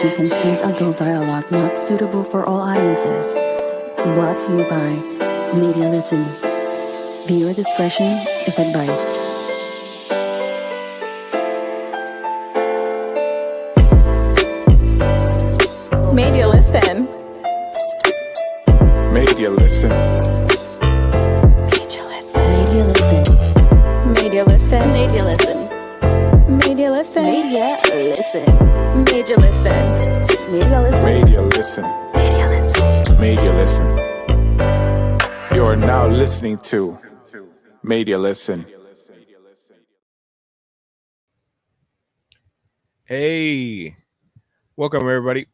Sketchy contains adult dialogue not suitable for all audiences. Brought to you by Media Listen. Viewer discretion is advised. Media Listen. Media Listen. Media Listen. Media Listen. Media Listen. Media Listen. Media Listen. Media Listen. Media Listen. Media Listen. Media Listen. Media Listen. You are now listening to Media Listen. Hey, welcome everybody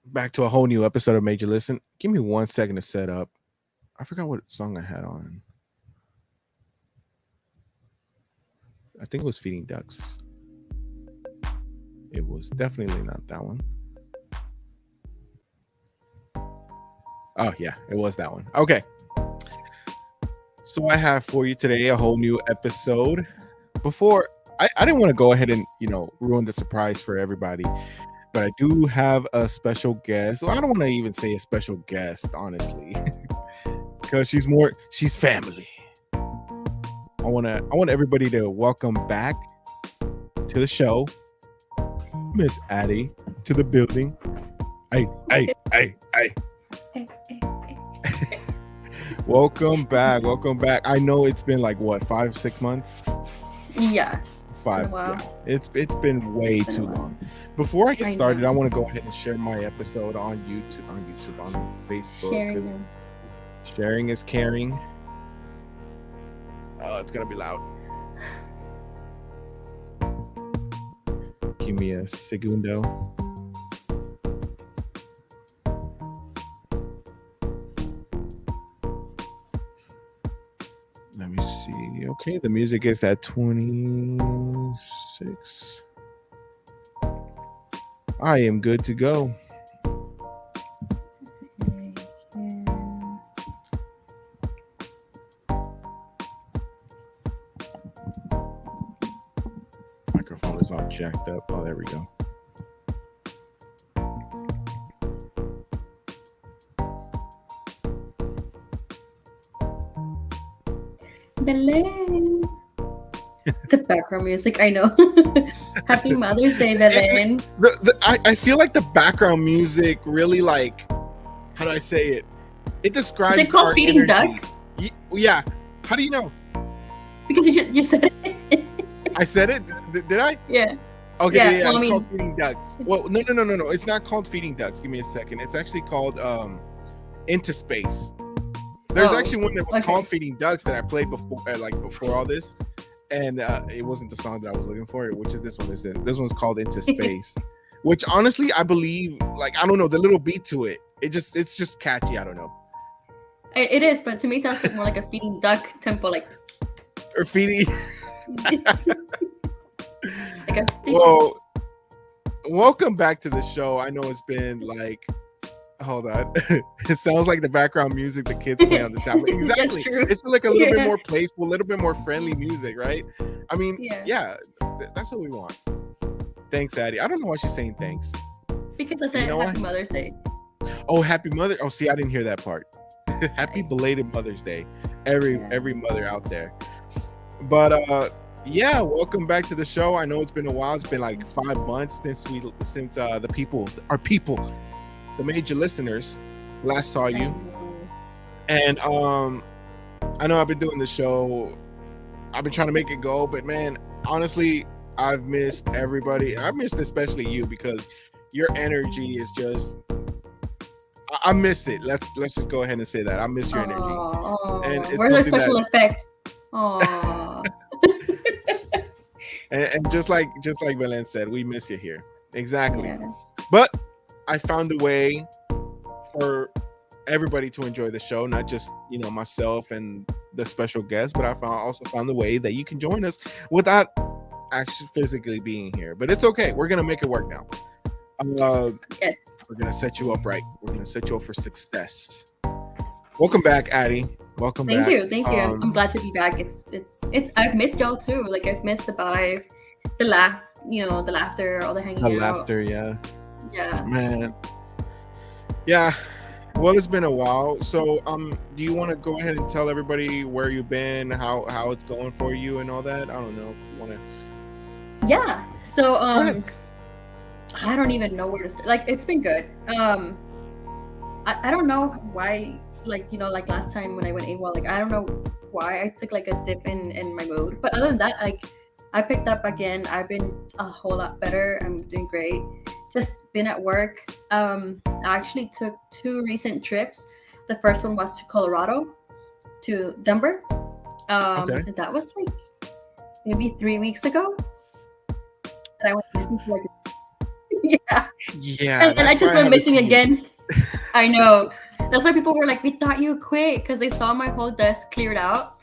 back to a whole new episode of Major Listen. Give me 1 second to set up. I forgot what song I had on. I think it was Feeding Ducks. It was definitely not that one. Oh yeah, it was that one. Okay. So I have for you today a whole new episode. Before I didn't want to go ahead and ruin the surprise for everybody, but I do have a special guest. Well, I don't want to even say a special guest, honestly, because she's family. I want everybody to welcome back to the show Miss Addie to the building. Hey. Welcome back. I know it's been like what, 5-6 months? Yeah. 5. Yeah. It's been way too long. Before I get started, I want to go ahead and share my episode on YouTube, on Facebook. Sharing is caring. Oh, it's gonna be loud. Give me a segundo. Let me see. Okay, the music is at 26. I am good to go. Microphone is all jacked up. Oh, there we go. Belen. The background music, I know. Happy Mother's Day, Belen. I feel like the background music really, like, how do I say it? It describes. Is it called Feeding Ducks? Yeah. How do you know? Because you said it. I said it? Did I? Yeah. Okay, yeah, it's called Feeding Ducks. Well, no. It's not called Feeding Ducks. Give me a second. It's actually called Into Space. There's actually one that was called Feeding Ducks that I played before all this, and it wasn't the song that I was looking for, which is this one. This one's called Into Space, which honestly I believe, like, I don't know, the little beat to it, it's just catchy. I don't know. It is, but to me it sounds more like a feeding duck tempo, like or feeding. Like a Well, welcome back to the show. I know it's been like. Hold on. It sounds like the background music the kids play on the tablet. Exactly. It's like a little bit more playful, a little bit more friendly music, right? I mean, yeah, that's what we want. Thanks, Addie. I don't know why she's saying thanks. Because I said Happy Mother's Day. Oh, Happy Mother. Oh, see, I didn't hear that part. Happy belated Mother's Day. Every mother out there. But yeah, welcome back to the show. I know it's been a while. It's been like 5 months since the people, the major listeners, last saw you. And I know I've been doing the show. I've been trying to make it go, but man, honestly, I've missed everybody. I've missed especially you, because your energy is just, I miss it. Let's just go ahead and say that. I miss your energy. And it's where's the special effects? and just like Belen said, we miss you here. Exactly. Yeah. But I found a way for everybody to enjoy the show, not just myself and the special guest, but I also found the way that you can join us without actually physically being here. But it's okay. We're gonna make it work now. Yes. We're gonna set you up right. We're gonna set you up for success. Welcome back, Addie. Welcome back. Thank you. I'm glad to be back. It's I've missed y'all too. Like, I've missed the vibe, the laugh, the laughter, all the hanging out. The laughter, yeah. Yeah. Man. Yeah. Well, it's been a while. So, do you want to go ahead and tell everybody where you've been, how it's going for you, and all that? I don't know if you want to. Yeah. So Go ahead. I don't even know where to start. Like, it's been good. I don't know why, like, like last time when I went AWOL, like I don't know why I took like a dip in my mood. But other than that, like I picked up again. I've been a whole lot better. I'm doing great. Just been at work. I actually took 2 recent trips. The first one was to Colorado, to Denver. Okay. And that was like maybe 3 weeks ago. That I went missing for like yeah. Yeah, And I that's why just I went haven't missing seen you. again. I know. That's why people were like, "We thought you quit," because they saw my whole desk cleared out,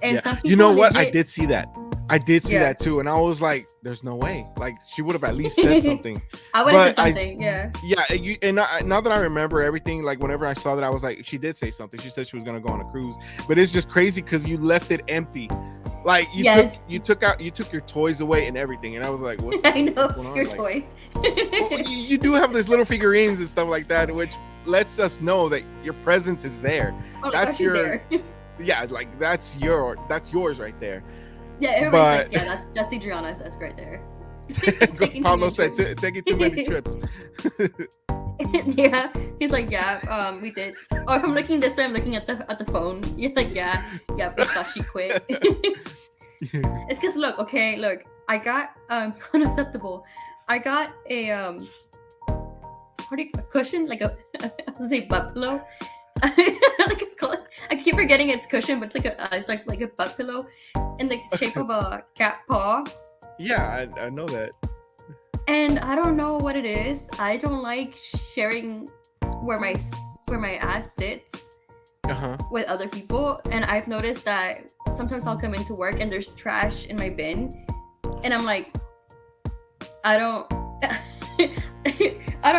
and Yeah. some people You know what? I legit- did see that. I did see Yeah. that too, and I was like, "There's no way." Like she would have at least said something. I would have said But something. Yeah. Yeah, now that I remember everything, like whenever I saw that, I was like, she did say something. She said she was gonna go on a cruise, but it's just crazy because you left it empty. Like Yes. you took your toys away and everything, and I was like, what? I know what's going on? your Like, toys. well, you do have these little figurines and stuff like that, which lets us know that your presence is there. Oh, That's she's your there. Yeah, like that's yours right there. Yeah, everybody's like, yeah, that's Adriana's desk right there. Taking Pablo too said, many taking too many trips. Yeah, he's like, yeah, we did. Or if I'm looking this way, I'm looking at the phone. You're like, yeah, we thought she quit. It's because look, I got unacceptable. I got a a cushion, like a I was gonna say butt pillow. I keep forgetting it's cushion, but it's like a butt pillow in the shape of a cat paw. Yeah, I know that. And I don't know what it is. I don't like sharing where my ass sits with other people. And I've noticed that sometimes I'll come into work and there's trash in my bin, and I'm like, I don't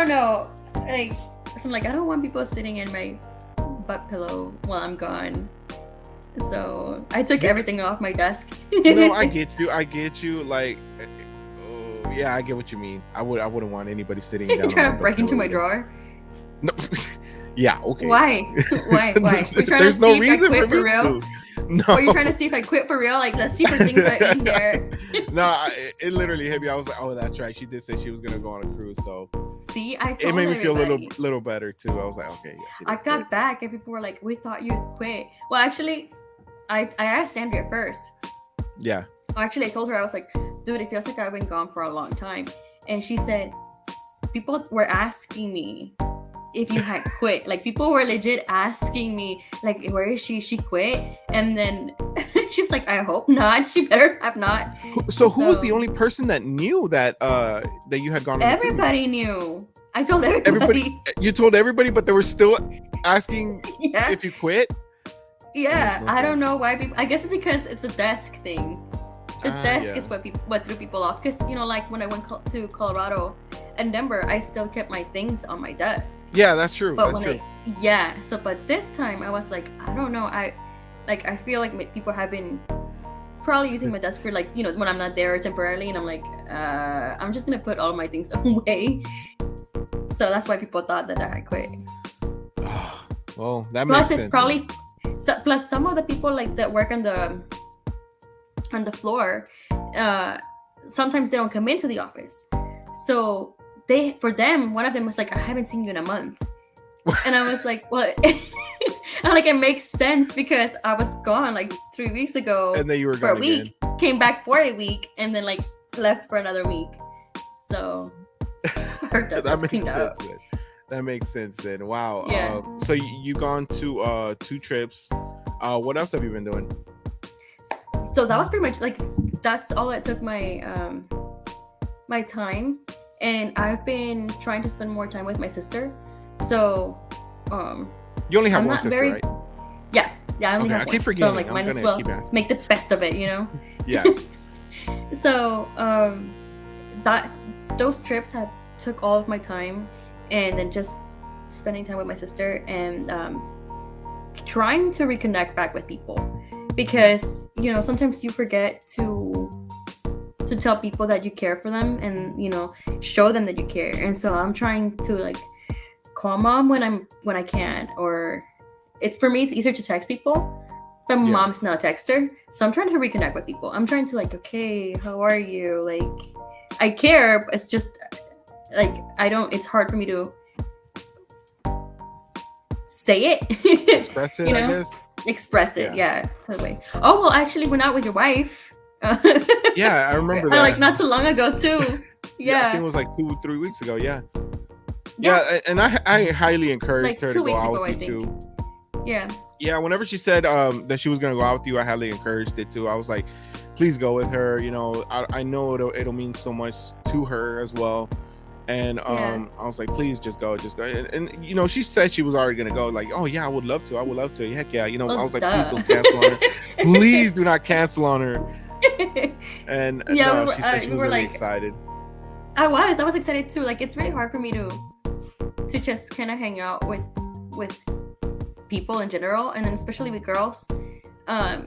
know. Like, so I'm like, I don't want people sitting in my butt pillow while I'm gone. So I took everything off my desk. I get you. Like, oh, yeah, I get what you mean. I wouldn't want anybody sitting down. You're trying on to break into my either. drawer? No. Yeah, okay. Why? Why? You're trying There's to no see if I reason quit for for me real? to. No. Or you're trying to see if I quit for real? Like, let's see if things are in there. No, it literally hit me. I was like, oh, that's right. She did say she was gonna go on a cruise, so See, I told it made me feel a everybody. little better too. I was like, okay, yeah. She did I got quit. back and people were like, we thought you quit. Well, actually, I asked Andrea first. Yeah. Actually, I told her, I was like, dude, it feels like I've been gone for a long time. And she said, people were asking me if you had quit. Like, people were legit asking me, like, where is she? She quit? And then she was like, I hope not. She better have not. So who was the only person that knew that that you had gone on a cruise? Everybody knew. I told everybody. You told everybody, but they were still asking Yeah. if you quit. Yeah, makes no I don't sense. know why people. I guess it's because it's a desk thing. The desk yeah. is what threw people off. Because like when I went to Colorado and Denver, I still kept my things on my desk. Yeah, that's true. But That's true. but this time I was like, I don't know. I feel like people have been probably using my desk for like when I'm not there temporarily, and I'm like, I'm just gonna put all of my things away. So that's why people thought that I had quit. Well, that Plus, makes it sense. probably plus some of the people like that work on the floor, sometimes they don't come into the office. So for them, one of them was like, I haven't seen you in a month. And I was like, what? I'm like, it makes sense because I was gone like 3 weeks ago And then you were for a gone week, came back for a week, and then like left for another week. So her desk was cleaned up. Then. That makes sense then. Wow. Yeah. So you gone to 2 trips. What else have you been doing? So that was pretty much like that's all it took my my time, and I've been trying to spend more time with my sister. So You only have I'm one not sister, very- right? yeah I only Okay, have I one. keep So forgetting. I'm like, I'm might as gonna well keep asking. make the best of it, Yeah. So that those trips had took all of my time, and then just spending time with my sister and trying to reconnect back with people, because sometimes you forget to to tell people that you care for them and show them that you care. And so I'm trying to like call mom when I can, or for me it's easier to text people. But mom's not a texter, so I'm trying to reconnect with people. I'm trying to like, okay, how are you? Like, I care, but it's just like it's hard for me to say it. Express it, I guess. Express it, yeah. Totally. Oh well, I actually went out with your wife. Yeah, I remember that. Like not too long ago too. Yeah. I think it was like 2-3 weeks ago. Yeah, and I highly encouraged her to go out with you too. Yeah, whenever she said that she was gonna go out with you, I highly encouraged it too. I was like, please go with her. I know it'll mean so much to her as well. And I was like, please just go. And she said she was already gonna go. Like, oh yeah, I would love to. Heck yeah. I was like, please don't cancel on her. Please do not cancel on her. And she said she was really excited. I was excited too. Like, it's really hard for me to just kind of hang out with people in general, and then especially with girls. I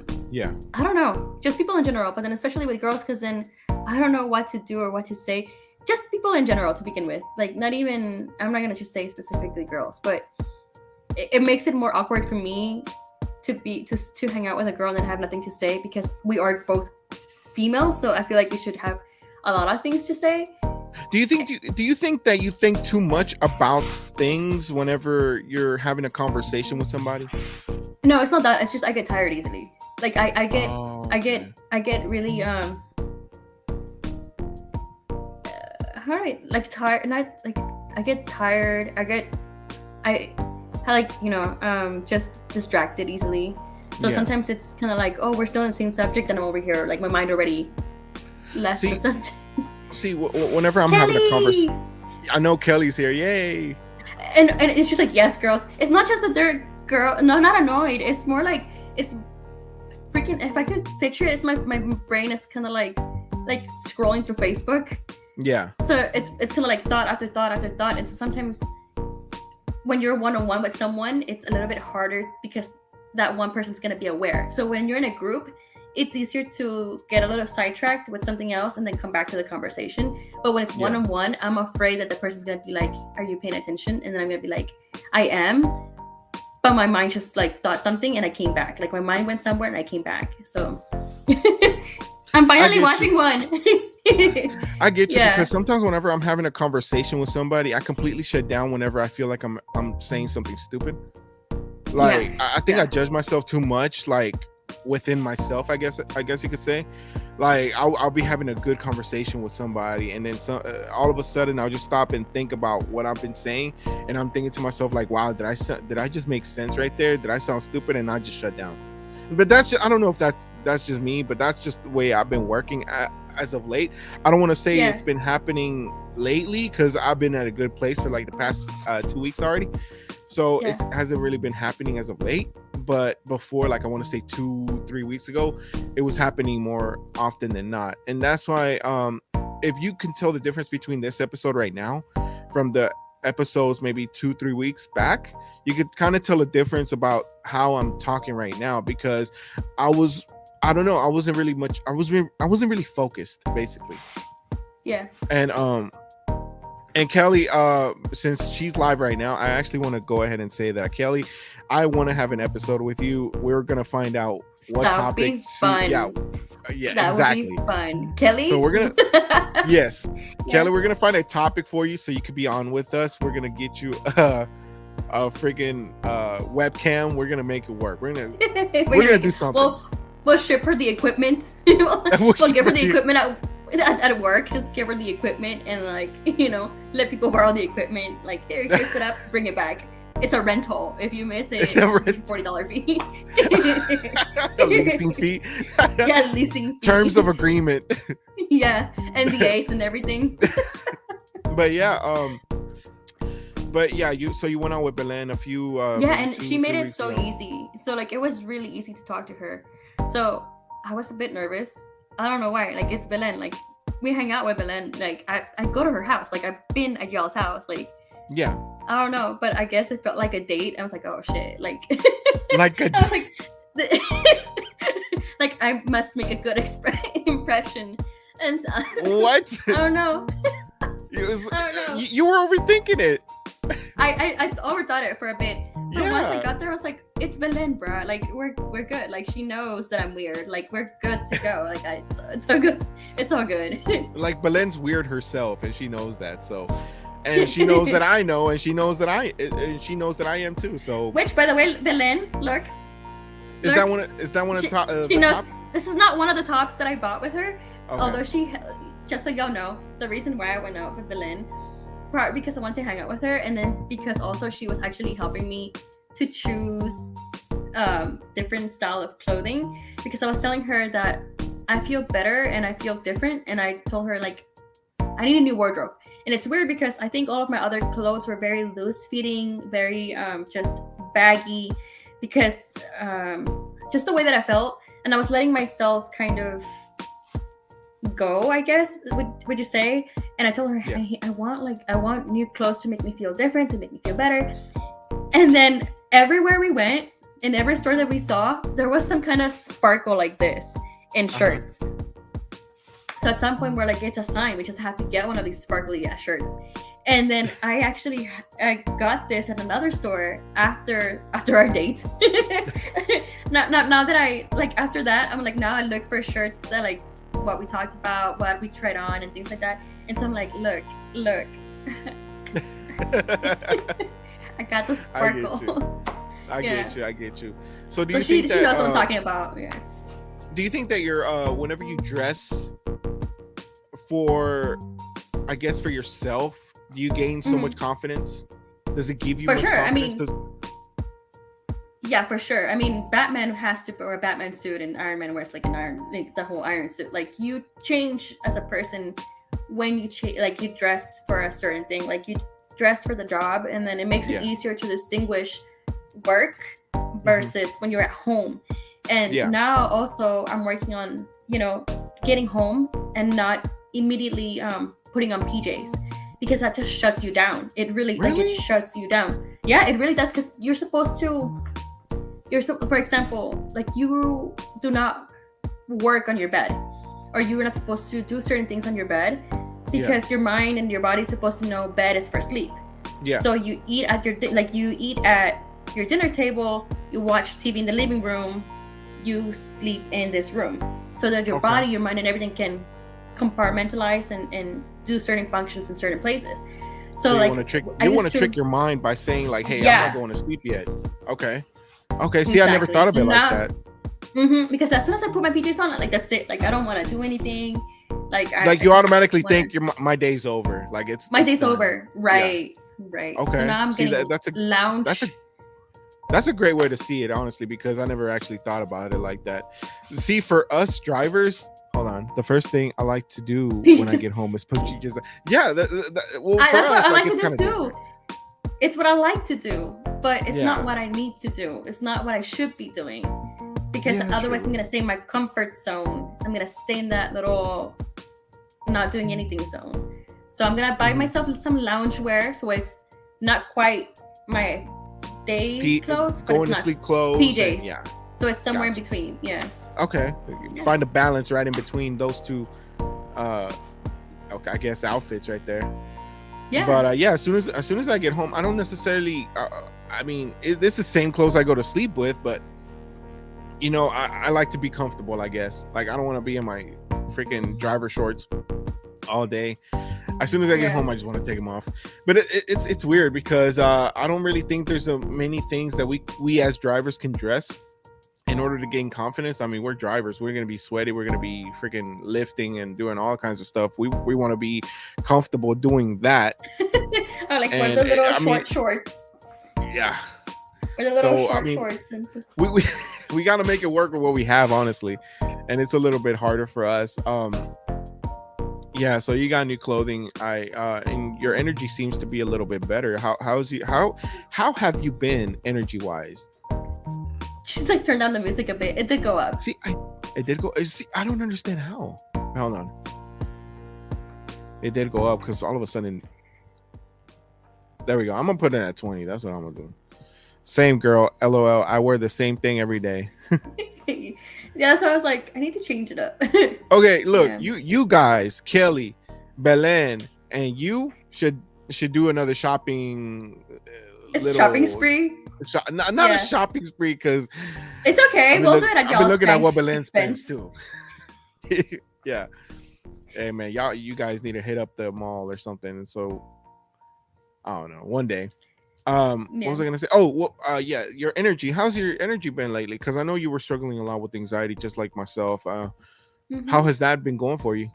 don't know, just people in general, but then especially with girls, because then I don't know what to do or what to say. Just people in general to begin with. Like, I'm not gonna just say specifically girls, but it makes it more awkward for me to hang out with a girl and then have nothing to say, because we are both female, so I feel like we should have a lot of things to say. Do you think that you think too much about things whenever you're having a conversation with somebody? No, it's not that. It's just I get tired easily. Like I get really all right, like tired, and I get tired. I just distracted easily. So sometimes it's kind of like, oh, we're still in the same subject, and I'm over here, like my mind already left the subject. See, whenever I'm having a conversation, I know Kelly's here. Yay! And it's just like, yes, girls. It's not just that they're not annoyed. It's more like it's freaking. If I could picture it, it's my brain is kind of like scrolling through Facebook. Yeah. So it's kind of like thought after thought after thought, and so sometimes when you're one-on-one with someone, it's a little bit harder because that one person's gonna be aware. So when you're in a group, it's easier to get a little sidetracked with something else and then come back to the conversation. But when it's one-on-one, I'm afraid that the person's gonna be like, "Are you paying attention?" And then I'm gonna be like, "I am," but my mind just like thought something and I came back. Like my mind went somewhere and I came back. So I'm finally watching one. I get you, because sometimes whenever I'm having a conversation with somebody, I completely shut down whenever I feel like I'm saying something stupid. Like I think I judge myself too much, like within myself. I guess you could say. Like I'll be having a good conversation with somebody, and then all of a sudden I'll just stop and think about what I've been saying, and I'm thinking to myself like, wow, did I just make sense right there? Did I sound stupid? And I just shut down. But that's just, I don't know if that's just me, but that's just the way I've been working as of late. I don't want to say it's been happening lately, because I've been at a good place for like the past 2 weeks already. So it hasn't really been happening as of late. But before, like I want to say 2-3 weeks ago, it was happening more often than not. And that's why if you can tell the difference between this episode right now from the episodes maybe 2-3 weeks back, you could kind of tell a difference about how I'm talking right now, because I wasn't really focused, basically. Yeah. And Kelly, since she's live right now, I actually want to go ahead and say that, Kelly, I want to have an episode with you. We're gonna find out what topic. Be fun. Yeah, that exactly. Would be fun, Kelly. So we're gonna, Kelly, we're gonna find a topic for you so you could be on with us. We're gonna get you a freaking webcam. We're gonna make it work. We're gonna do something. We'll ship her the equipment. we'll give her the equipment at work. Just give her the equipment and let people borrow the equipment. Like, here's it up, bring it back. It's a rental. If you miss it, it's a $40 fee. A leasing fee. Yeah, leasing fee. Terms of agreement. Yeah, NDAs and everything. But you went out with Belen a few. And she made it so easy. So like it was really easy to talk to her. So I was a bit nervous. I don't know why. Like, it's Belen. Like, we hang out with Belen. Like I go to her house. Like, I've been at y'all's house. Like, yeah. I don't know, but I guess it felt like a date. I was like, oh shit, like, like I was like, like I must make a good impression. And so, What? I don't know. I don't know. You were overthinking it. I overthought it for a bit. But once I Yeah. got there, I was like, it's Belen, bro. Like we're good. Like she knows that I'm weird. Like we're good to go. Like it's all good. It's all good. Like Belen's weird herself, and she knows that. So, and she knows that I know, and she knows that I am too. So, Which, by the way, Belen, look. is that one of She, the she knows tops? this is not one of the tops that I bought with her. Okay. Although just so y'all know, the reason why I went out with Belen, part because I wanted to hang out with her, and then because also she was actually helping me to choose different style of clothing, because I was telling her that I feel better and I feel different, and I told her like I need a new wardrobe. And it's weird because I think all of my other clothes were very loose fitting, very just baggy, because just the way that I felt, and I was letting myself kind of go, I guess would you say. And I told her, Yeah. hey, I want new clothes to make me feel different, to make me feel better. And then everywhere we went, in every store that we saw, there was some kind of sparkle like this in shirts. So at some point we're like, it's a sign, we just have to get one of these sparkly ass shirts. And then I got this at another store after our date. now that I like, after that, I'm like, now I look for shirts that like what we talked about, what we tried on, and things like that. And so I'm like, look. I got the sparkle. I Yeah. get you. So do So you she think that knows what I'm talking about. Yeah. do you think that you're whenever you dress for, I guess, for yourself, do you gain so much confidence? Does it give you For much sure. I confidence? mean, yeah, for sure. I mean, Batman has to wear a Batman suit, and Iron Man wears like the whole iron suit. Like you change as a person when you like you dress for a certain thing. Like you dress for the job, and then it makes it easier to distinguish work versus when you're at home. And now also I'm working on, getting home and not immediately putting on PJs, because that just shuts you down. It really? Like it shuts you down. Yeah, it really does, because you're supposed to. For example, like you do not work on your bed, or you're not supposed to do certain things on your bed, because your mind and your body is supposed to know bed is for sleep. Yeah. So you eat at your dinner table, you watch TV in the living room, you sleep in this room, so that your body, your mind, and everything can compartmentalize and do certain functions in certain places. So like, you want to trick your mind by saying like, hey, I'm not going to sleep yet. Okay. See, I never thought of it like that. Because as soon as I put my PJs on, like that's it. Like I don't want to do anything. Like you automatically think my day's over. Like my day's over. Right. Yeah. Right. Okay. So now I'm getting lounge. That's a great way to see it, honestly, because I never actually thought about it like that. See, for us drivers, hold on. The first thing I like to do when I get home is put PJs. Yeah. That's what I like to do too. It's what I like to do, but it's not what I need to do. It's not what I should be doing, because otherwise I'm going to stay in my comfort zone. I'm going to stay in that little not doing anything zone. So I'm going to buy myself some loungewear, so it's not quite my day clothes, but going to sleep clothes. PJs. So it's somewhere in between. Yeah. Okay. Find a balance right in between those two, I guess, outfits right there. Yeah. But as soon as I get home, I don't necessarily. This is the same clothes I go to sleep with, but I like to be comfortable. I guess. Like I don't want to be in my freaking driver shorts all day. As soon as I get home, I just want to take them off. But it's weird because I don't really think there's many things that we as drivers can dress in order to gain confidence. I mean, we're drivers. We're going to be sweaty. We're going to be freaking lifting and doing all kinds of stuff. We want to be comfortable doing that. Oh, like with the little shorts. Yeah. Or the little shorts. And just... we got to make it work with what we have, honestly. And it's a little bit harder for us. So you got new clothing. And your energy seems to be a little bit better. How have you been energy wise? She's like turned down the music a bit. It did go up. See, it did go. See, I don't understand how. Hold on. It did go up because all of a sudden. There we go. I'm gonna put it at 20. That's what I'm gonna do. Same girl. LOL. I wear the same thing every day. Yeah, so I was like, I need to change it up. Okay, look, Yeah. you guys, Kelly, Belen, and you should do another shopping It's shopping little spree. not a Yeah. shopping spree because It's okay. We'll do it at I've been y'all's looking at what Belen expense. spends too. Yeah. Hey man, you guys need to hit up the mall or something. So I don't know, one day. What was I gonna say? Oh, well, yeah, your energy. How's your energy been lately? Because I know you were struggling a lot with anxiety, just like myself. How has that been going for you?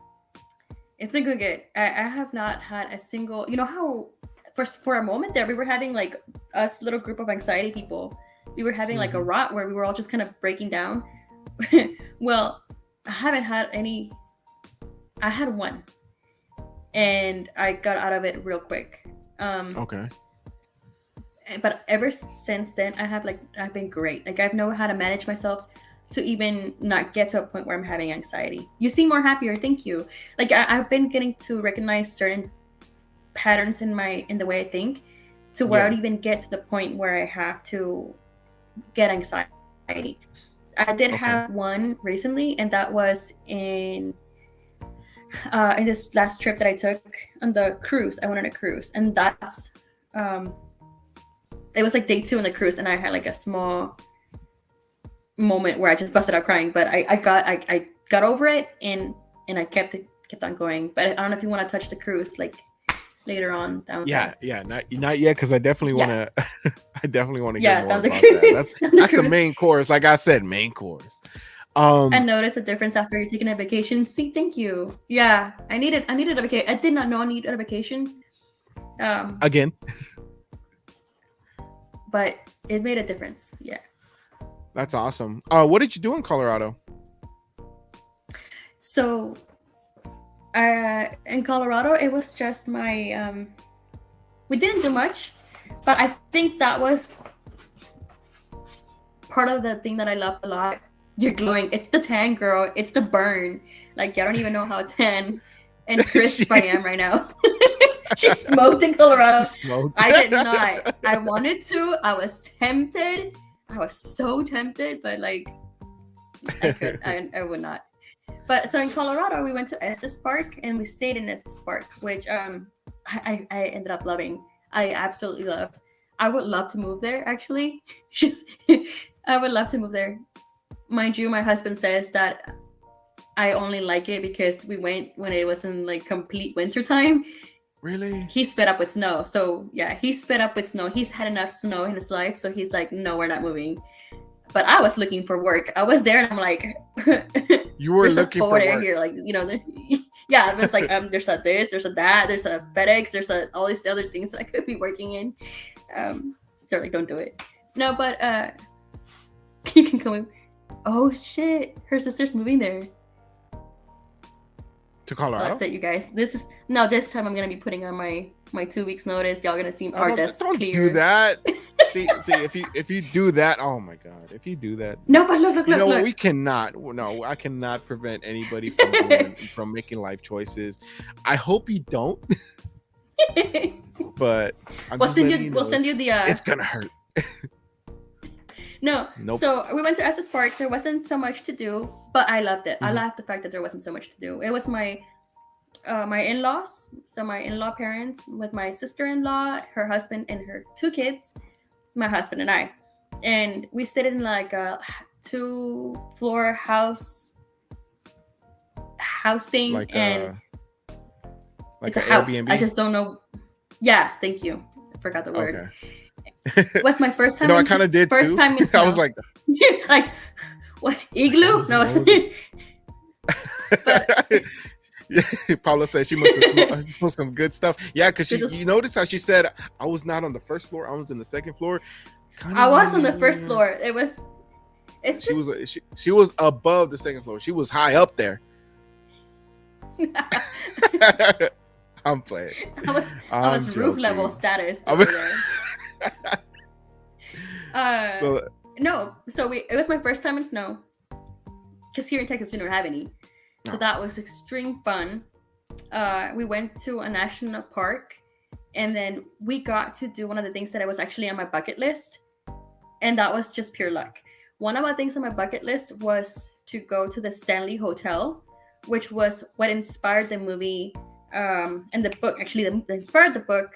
It's been good. I have not had a single. You know how for a moment there we were having like us little group of anxiety people. We were having like a rot where we were all just kind of breaking down. Well, I haven't had any. I had one, and I got out of it real quick. Okay. But ever since then, I've been great. Like I've known how to manage myself to even not get to a point where I'm having anxiety. You seem more happier. Thank you. Like I've been getting to recognize certain patterns in the way I think, to where I don't even get to the point where I have to get anxiety. I did have one recently, and that was in this last trip that I took on the cruise. I went on a cruise, and that's it was like day 2 on the cruise, and I had like a small moment where I just busted out crying. But I got over it, and I kept on going. But I don't know if you want to touch the cruise like later on down there. Yeah, not yet, because I definitely want to. I definitely want to hear more about that. That's the main course. Like I said, main course. I noticed a difference after you're taking a vacation. See, thank you. Yeah, I needed a vacation. I did not know I needed a vacation. Again. But it made a difference. Yeah. That's awesome. What did you do in Colorado? So, in Colorado, it was just my. We didn't do much, but I think that was part of the thing that I loved a lot. You're glowing. It's the tan, girl. It's the burn. Like I don't even know how tan and crisp I am right now. She smoked in Colorado. I did not. I wanted to. I was tempted. I was so tempted, but like I would not. But so in Colorado, we went to Estes Park, and we stayed in Estes Park, which I ended up loving. I absolutely loved. I would love to move there, actually. I would love to move there. Mind you, my husband says that I only like it because we went when it was in like complete winter time. Really? He's fed up with snow. So yeah, he's fed up with snow. He's had enough snow in his life. So he's like, no, we're not moving. But I was looking for work. I was there, and I'm like, you were looking for work here, like, you know, yeah. There's like there's a this, there's a that, there's a FedEx, there's all these other things that I could be working in. They're like, don't do it. No, but you can come in. Oh shit, her sister's moving there to Colorado. That's it, you guys. This time I'm gonna be putting on my 2 weeks notice. Y'all gonna see our desk don't clear. Do that. see if you do that, oh my god, if you do that. No, but look. What, we cannot. No, I cannot prevent anybody from making life choices. I hope you don't. But we'll send you the. It's gonna hurt. No. Nope. So we went to Estes Park. There wasn't so much to do, but I loved it. I loved the fact that there wasn't so much to do. It was my in-laws, so my in-law parents with my sister-in-law, her husband, and her 2 kids, my husband and I. And we stayed in like a 2-floor house thing, like and like it's a house. Airbnb? I just don't know. Yeah, thank you. I forgot the word. Okay. It was my first time. I kind of did first too. Time in snow. I was like, what, igloo? No. But, Paula said she must have smelled some good stuff. Yeah, because you noticed how she said I was not on the first floor, I was in the second floor. I was on the first floor. She was above the second floor. She was high up there. I'm playing. I was roof level status. It was my first time in snow, because here in Texas we don't have any. So that was extreme fun. We went to a national park, and then we got to do one of the things that was actually on my bucket list, and that was just pure luck. one of my things on my bucket list was to go to the Stanley Hotel, which was what inspired the movie and the book. Actually, that inspired the book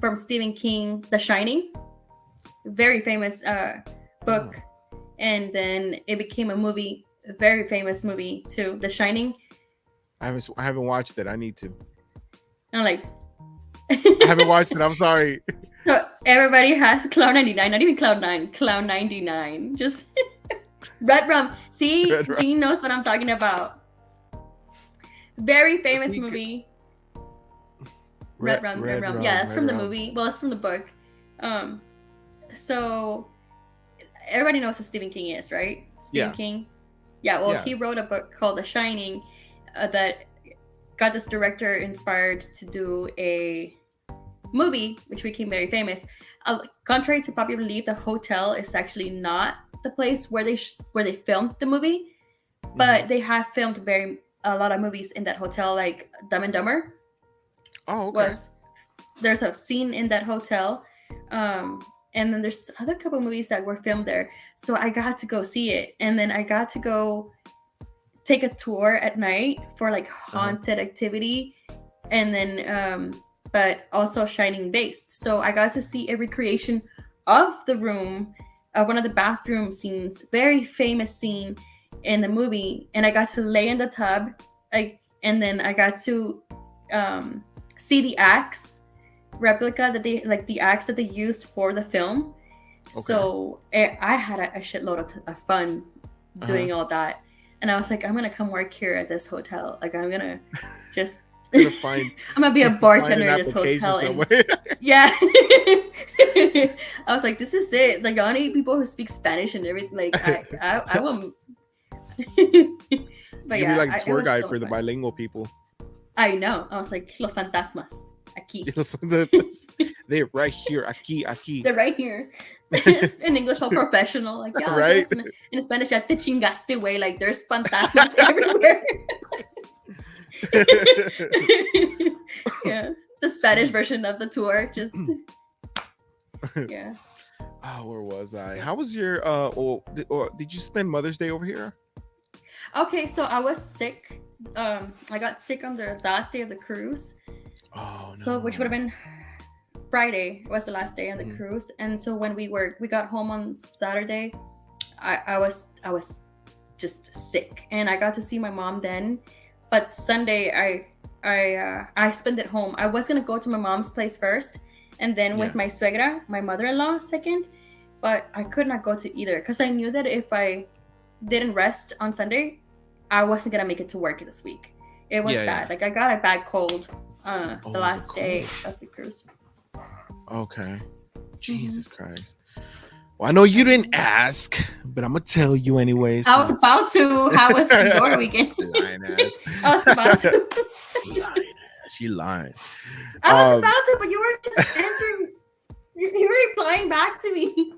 from Stephen King, The Shining, very famous book, and then it became a movie, a very famous movie too, The Shining. I haven't watched it. I need to. I'm like, I haven't watched it. I'm sorry. so everybody has Cloud 99, not even Cloud 9, Cloud 99. Just Red Rum. See, Red Rum. Gene knows what I'm talking about. Very famous movie. Red Rum. Yeah, that's from the movie. Well, it's from the book. So everybody knows who Stephen King is, right? Stephen King. Yeah, well, he wrote a book called The Shining that got this director inspired to do a movie, which became very famous. Contrary to popular belief, the hotel is actually not the place where they filmed the movie, but they have filmed a lot of movies in that hotel, like Dumb and Dumber. Oh, okay. There's a scene in that hotel, and then there's other couple movies that were filmed there. So I got to go see it, and then I got to go take a tour at night for like haunted activity, and then but also Shining based. So I got to see a recreation of the room, of one of the bathroom scenes, very famous scene in the movie, and I got to lay in the tub, and then I got to see the axe replica that the axe that they used for the film. Okay. So I had a shitload of fun doing all that, and I was like, I'm gonna come work here at this hotel. Like, I'm gonna just I'm gonna be a bartender in this hotel. And, yeah. I was like, this is it. Like, I need people who speak Spanish and everything. Like, I will. But you'll be like a tour guide for the bilingual people. I know. I was like, los fantasmas. Aquí. They're right here. Aquí. They're right here. In English, all professional. Like, yeah, right? In Spanish, ya te chingaste, way. Like, there's fantasmas everywhere. Yeah. The Spanish version of the tour. Just, yeah. Oh, where was I? How was your, did you spend Mother's Day over here? Okay, so I was sick. I got sick on the last day of the cruise. Oh, no. So, which would have been Friday was the last day on the cruise, and so when we got home on Saturday, I was just sick, and I got to see my mom then. But Sunday, I spent it home. I was gonna go to my mom's place first, and then with my suegra, my mother-in-law, second. But I could not go to either because I knew that if I didn't rest on Sunday, I wasn't gonna make it to work this week. It was bad. Like, I got a bad cold the last day of the cruise. Okay. Jesus Christ. Well, I know you didn't ask, but I'm gonna tell you anyways. I was about to. How was your weekend? Lying ass. I was about to. Lying ass. She lying. I was about to, but you were just answering. You were replying back to me.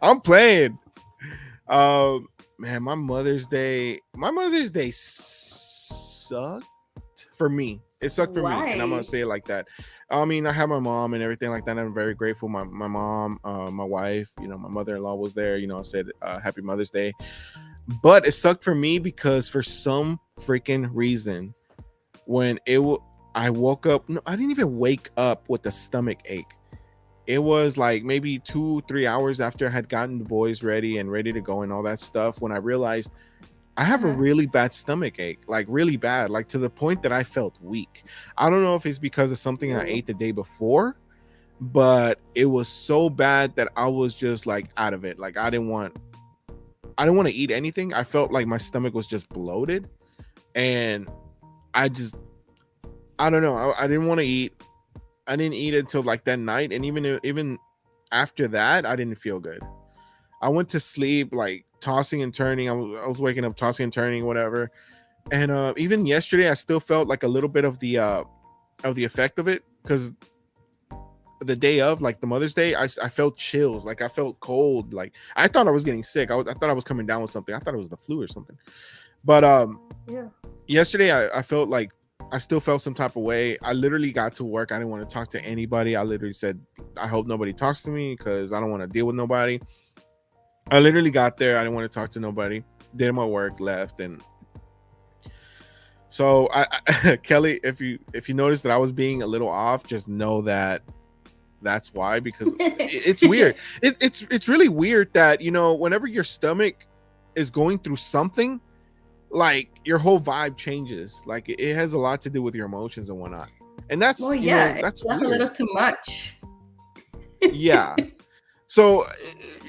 I'm playing. Man, my Mother's Day sucked for me. It sucked for me, and I'm gonna say it like that. I mean, I have my mom and everything like that, and I'm very grateful. My mom, my wife, my mother-in-law was there. I said Happy Mother's Day, but it sucked for me because for some freaking reason, when I woke up. No, I didn't even wake up with a stomach ache. It was like maybe 2-3 hours after I had gotten the boys ready to go and all that stuff, when I realized I have a really bad stomach ache, like really bad, like to the point that I felt weak. I don't know if it's because of something I ate the day before, but it was so bad that I was just like out of it. Like, I didn't want to eat anything. I felt like my stomach was just bloated, and I don't know. I didn't want to eat. I didn't eat until like that night, and even after that, I didn't feel good. I went to sleep like tossing and turning. I was waking up tossing and turning, whatever. And even yesterday, I still felt like a little bit of the effect of it, because the day of, like the Mother's Day, I felt chills. Like, I felt cold. Like, I thought I was getting sick. I thought I was coming down with something. I thought it was the flu or something. But yesterday, I felt like I still felt some type of way. I literally got to work. I didn't want to talk to anybody. I literally said, I hope nobody talks to me because I don't want to deal with nobody. I literally got there. I didn't want to talk to nobody. Did my work, left, and so Kelly, if you notice that I was being a little off, just know that that's why, because it's weird. It's really weird that, you know, whenever your stomach is going through something, like your whole vibe changes. Like it has a lot to do with your emotions and whatnot. And that's, Well, you yeah, know, that's that's a weird. little too much. Yeah. So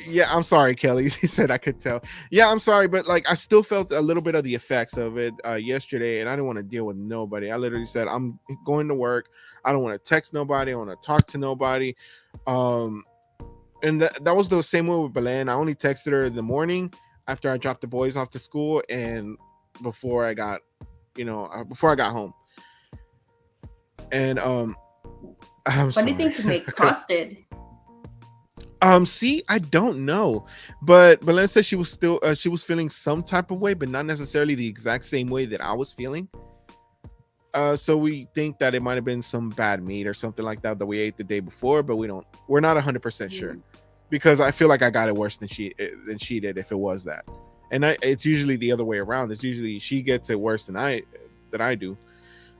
yeah, I'm sorry, Kelly. He said I could tell. Yeah, I'm sorry, but like I still felt a little bit of the effects of it yesterday, and I didn't want to deal with nobody. I literally said I'm going to work. I don't want to text nobody. I want to talk to nobody. Um, and that was the same way with Belen. I only texted her in the morning after I dropped the boys off to school and before I got, before I got home. And I'm What sorry. do you think it costed? See, I don't know, but Belen said she was still she was feeling some type of way, but not necessarily the exact same way that I was feeling. So we think that it might have been some bad meat or something like that we ate the day before, but we're not 100% sure, because I feel like I got it worse than she did if it was that. And it's usually the other way around. It's usually she gets it worse than I do.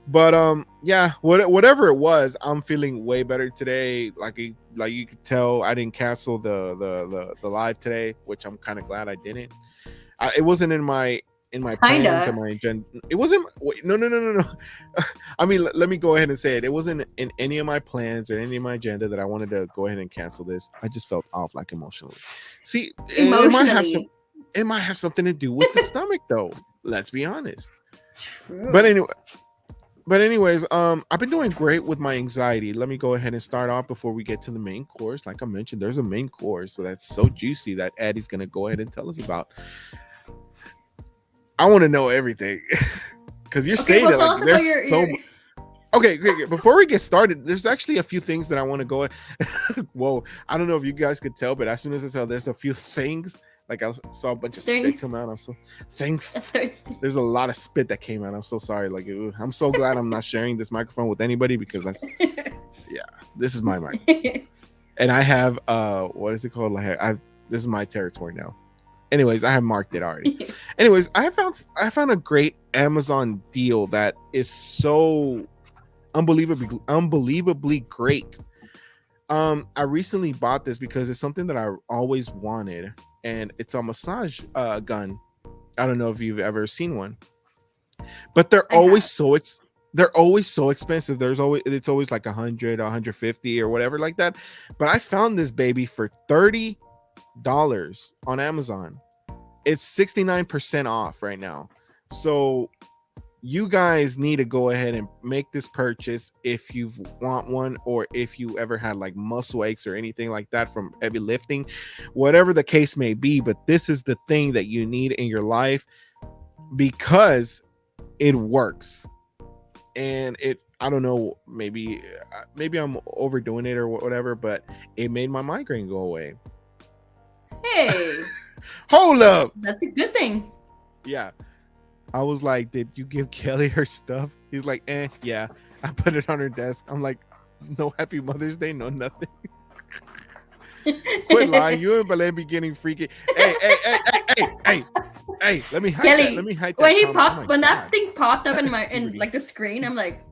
But yeah, whatever it was, I'm feeling way better today. Like you could tell, I didn't cancel the live today, which I'm kind of glad I didn't. It wasn't in my plans or my agenda. It wasn't. No. I mean, let me go ahead and say it. It wasn't in any of my plans or any of my agenda that I wanted to go ahead and cancel this. I just felt off, like emotionally. See, Emotionally, it might have something to do with the stomach, though. Let's be honest. true. But anyways, I've been doing great with my anxiety. Let me go ahead and start off before we get to the main course. Like I mentioned, there's a main course, so that's so juicy that Addie's gonna go ahead and tell us about. I want to know everything because you're saying that like there's so. Okay, before we get started, there's actually a few things that I want to go. Whoa, I don't know if you guys could tell, but as soon as I saw, there's a few things. Like I saw a bunch of spit come out. I'm so thanks. There's a lot of spit that came out. I'm so sorry. Like I'm so glad I'm not sharing this microphone with anybody, because this is my mic, and I have what is it called? Like this is my territory now. Anyways, I have marked it already. Anyways, I found a great Amazon deal that is so unbelievably great. I recently bought this because it's something that I always wanted, and it's a massage gun. I don't know if you've ever seen one, but they're always so expensive. It's always like 100, 150 or whatever like that. But I found this baby for $30 on Amazon. It's 69% off right now. So you guys need to go ahead and make this purchase if you want one, or if you ever had like muscle aches or anything like that from heavy lifting, whatever the case may be. But this is the thing that you need in your life, because it works. And I don't know, maybe I'm overdoing it or whatever, but it made my migraine go away. Hey, hold up, that's a good thing. Yeah, I was like, did you give Kelly her stuff? He's like, yeah, I put it on her desk. I'm like, no Happy Mother's Day, no nothing. Quit lying. You and Belen be getting freaky. Hey, let me hide Kelly, that. Let me hide that. When that thing popped up in like the screen, I'm like,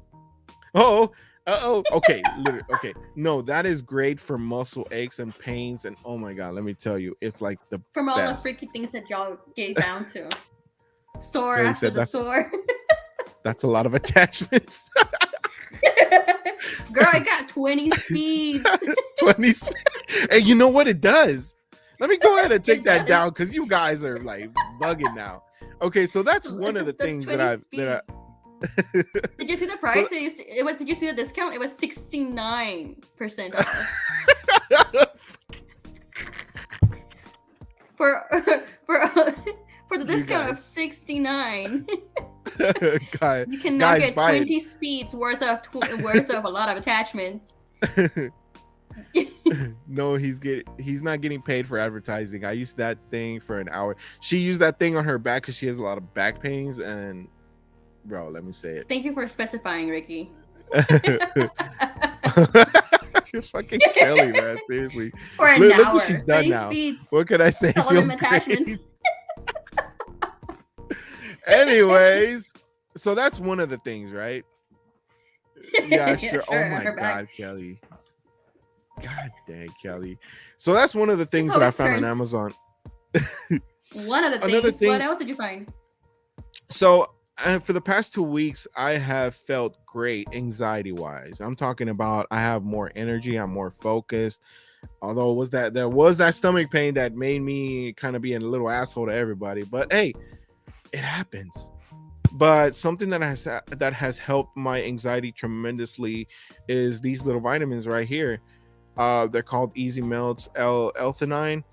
okay, literally, okay. No, that is great for muscle aches and pains, and oh my god, let me tell you, it's like the from all best. the freaky things that y'all get down to. Sore after the sore. That's a lot of attachments. Girl, I got 20 speeds. 20 speeds. Hey, you know what it does? Let me go ahead and take that down, because you guys are like bugging now. Okay, so that's one of the things that I Did you see the price? Did you see the discount? It was 69% off. For the discount of 69. God, you can now get 20 speeds worth of a lot of attachments. No, he's not getting paid for advertising. I used that thing for an hour. She used that thing on her back because she has a lot of back pains, and bro, let me say it. Thank you for specifying, Ricky. Fucking Kelly, man. Seriously. For an Look hour. what she's done 30 now. speeds. What can I say? All Feels them attachments. great. Anyways, so that's one of the things, right? Yeah, sure. Oh my her back. God, Kelly. God dang, Kelly. So that's one of the things This that I always found on turns. Amazon. One of the Another things. thing- What else did you find? So for the past 2 weeks, I have felt great anxiety wise. I'm talking about I have more energy, I'm more focused. Although there was that stomach pain that made me kind of be a little asshole to everybody. But hey, it happens. But something that has helped my anxiety tremendously is these little vitamins right here. They're called Easy Melts L-theanine.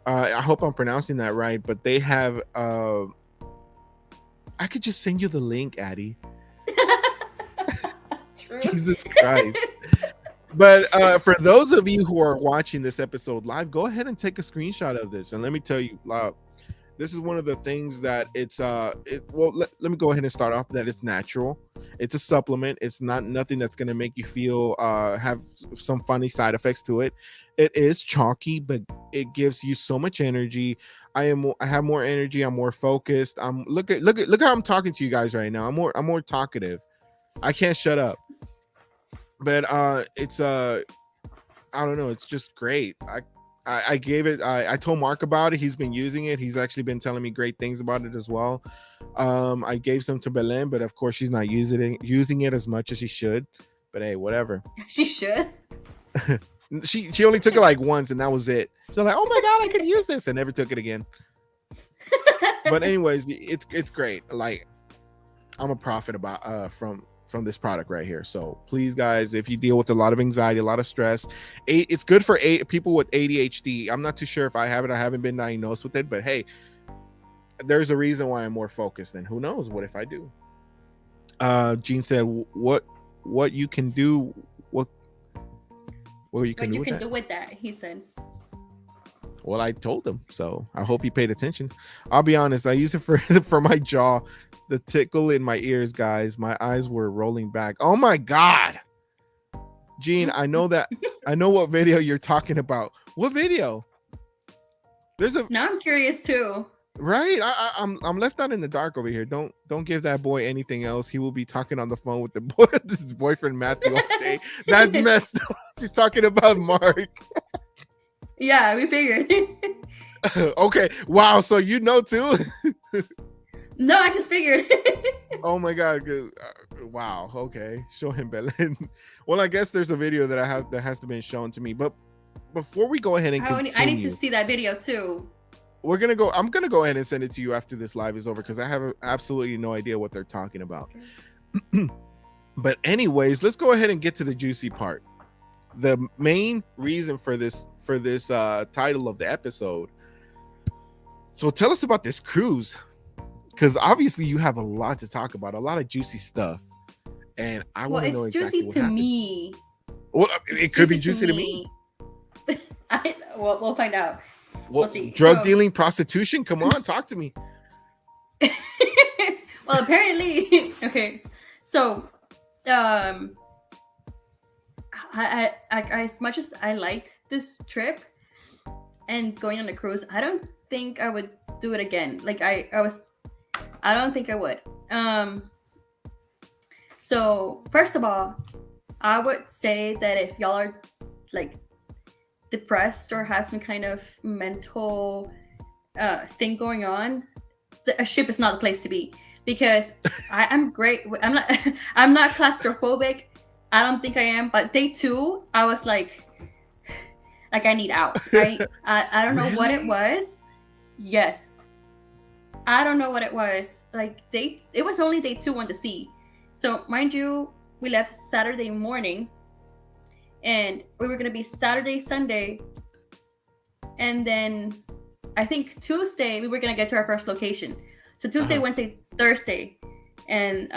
I hope I'm pronouncing that right, but they have I could just send you the link, Addie. True. Jesus Christ. But for those of you who are watching this episode live, go ahead and take a screenshot of this. And let me tell you, this is one of the things that let me go ahead and start off that it's natural. It's a supplement. It's not nothing that's going to make you feel have some funny side effects to it. It is chalky, but it gives you so much energy. I have more energy. I'm more focused. Look how I'm talking to you guys right now. I'm more talkative. I can't shut up. But it's I don't know, it's just great. I gave it, I told Mark about it. He's been using it. He's actually been telling me great things about it as well. I gave some to Belen, but of course she's not using it as much as she should. But hey, whatever. She should. She only took it like once, and that was it. She's like, oh my God, I could use this, and never took it again. But anyways, it's great. Like, I'm a prophet about from this product right here. So please, guys, if you deal with a lot of anxiety, a lot of stress, it's good for people with ADHD. I'm not too sure if I have it. I haven't been diagnosed with it, but hey, there's a reason why I'm more focused. And who knows what if I do? Gene said, what you can do, what you can do with that? He said. Well, I told him, so I hope he paid attention. I'll be honest, I use it for my jaw, the tickle in my ears, guys. My eyes were rolling back. Oh my God, Gene, I know what video you're talking about. What video? Now I'm curious too. Right, I'm left out in the dark over here. Don't give that boy anything else. He will be talking on the phone with his boyfriend Matthew all day. That's messed up. She's talking about Mark. Yeah, we figured. Okay. Wow. So you know too? No, I just figured. Oh my God. Wow. Okay. Show him Belen. Well, I guess there's a video that has to be shown to me. But before we go ahead and continue, I need to see that video too. I'm gonna go ahead and send it to you after this live is over, because I have absolutely no idea what they're talking about. Okay. But anyways, let's go ahead and get to the juicy part. The main reason for this title of the episode. So tell us about this cruise, because obviously you have a lot to talk about, a lot of juicy stuff, and I want to know exactly what happened. Me. Well, it could be juicy to me. We'll find out. We'll see. Drug dealing, prostitution. Come on, talk to me. Well, apparently, okay. So, I as much as I liked this trip and going on a cruise, I don't think I would do it again. Like I don't think I would. So first of all, I would say that if y'all are like depressed or have some kind of mental thing going on, a ship is not the place to be, because I'm great. I'm not claustrophobic. I don't think I am, but day 2, I was like I need out. I don't know what it was. Yes. I don't know what it was. Like it was only day 2 on the sea. So mind you, we left Saturday morning and we were gonna be Saturday, Sunday, and then I think Tuesday we were gonna get to our first location. So Tuesday, Wednesday, Thursday, and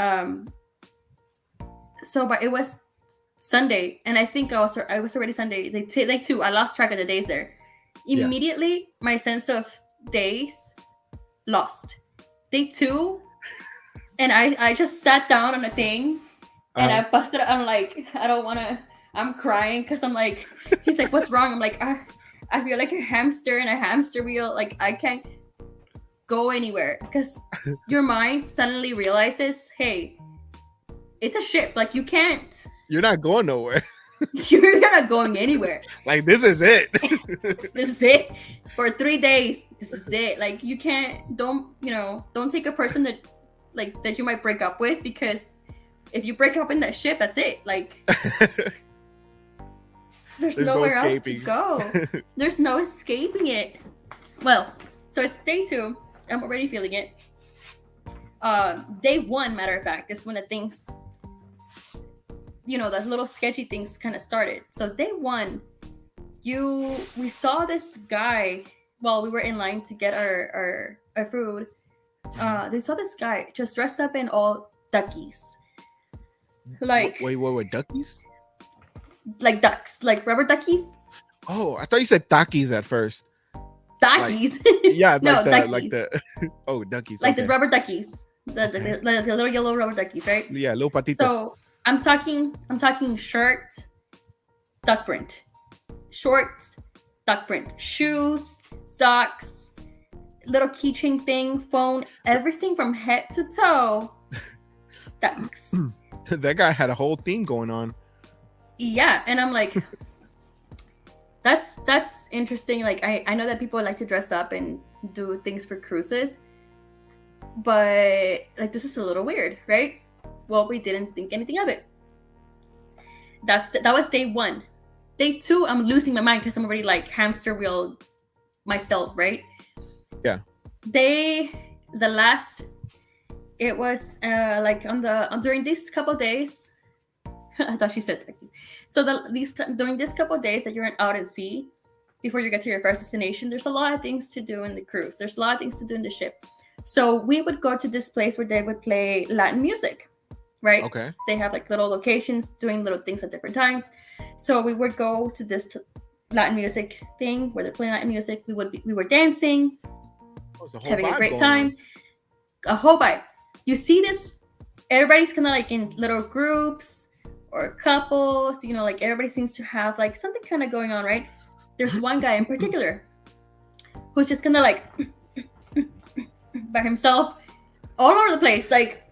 but it was Sunday, and I think I was already Sunday. Day 2, I lost track of the days there. Immediately, my sense of days lost. Day 2, and I just sat down on a thing, and I busted. I'm like, I don't want to. I'm crying because I'm like, he's like, what's wrong? I'm like, I feel like a hamster in a hamster wheel. Like I can't go anywhere because your mind suddenly realizes, hey, it's a ship. Like you can't. You're not going nowhere. You're not going anywhere. Like this is it. This is it for 3 days. This is it. Like you can't. Don't take a person that you might break up with, because if you break up in that ship, that's it. Like there's nowhere else to go. There's no escaping it. Well, so it's day 2. I'm already feeling it. Day 1, matter of fact, is when the things, the little sketchy things kind of started. So day 1, we saw this guy while we were in line to get our food. They saw this guy just dressed up in all duckies. Like wait, duckies? Like ducks, like rubber duckies. Oh, I thought you said takis at first. Duckies. Like, yeah, no, like duckies. Oh, duckies. Like okay. the rubber duckies, the little yellow rubber duckies, right? Yeah, little patitos. So I'm talking shirt, duck print, shorts, duck print, shoes, socks, little keychain thing, phone, everything from head to toe. Ducks. That guy had a whole theme going on. Yeah, and I'm like, that's interesting. Like I know that people like to dress up and do things for cruises, but like this is a little weird, right? Well, we didn't think anything of it. That was day 1. Day 2, I'm losing my mind because I'm already like hamster wheel myself, right? Yeah. It was like during these couple days. I thought she said duckies. So during this couple of days that you're out at sea, before you get to your first destination, there's a lot of things to do in the cruise. There's a lot of things to do in the ship. So we would go to this place where they would play Latin music, right? Okay. They have like little locations doing little things at different times. So we would go to this Latin music thing where they're playing Latin music. We were dancing, having a great time. A whole vibe. You see this, everybody's kind of like in little groups or couples, like everybody seems to have like something kind of going on, right? There's one guy in particular who's just kind of like by himself all over the place, like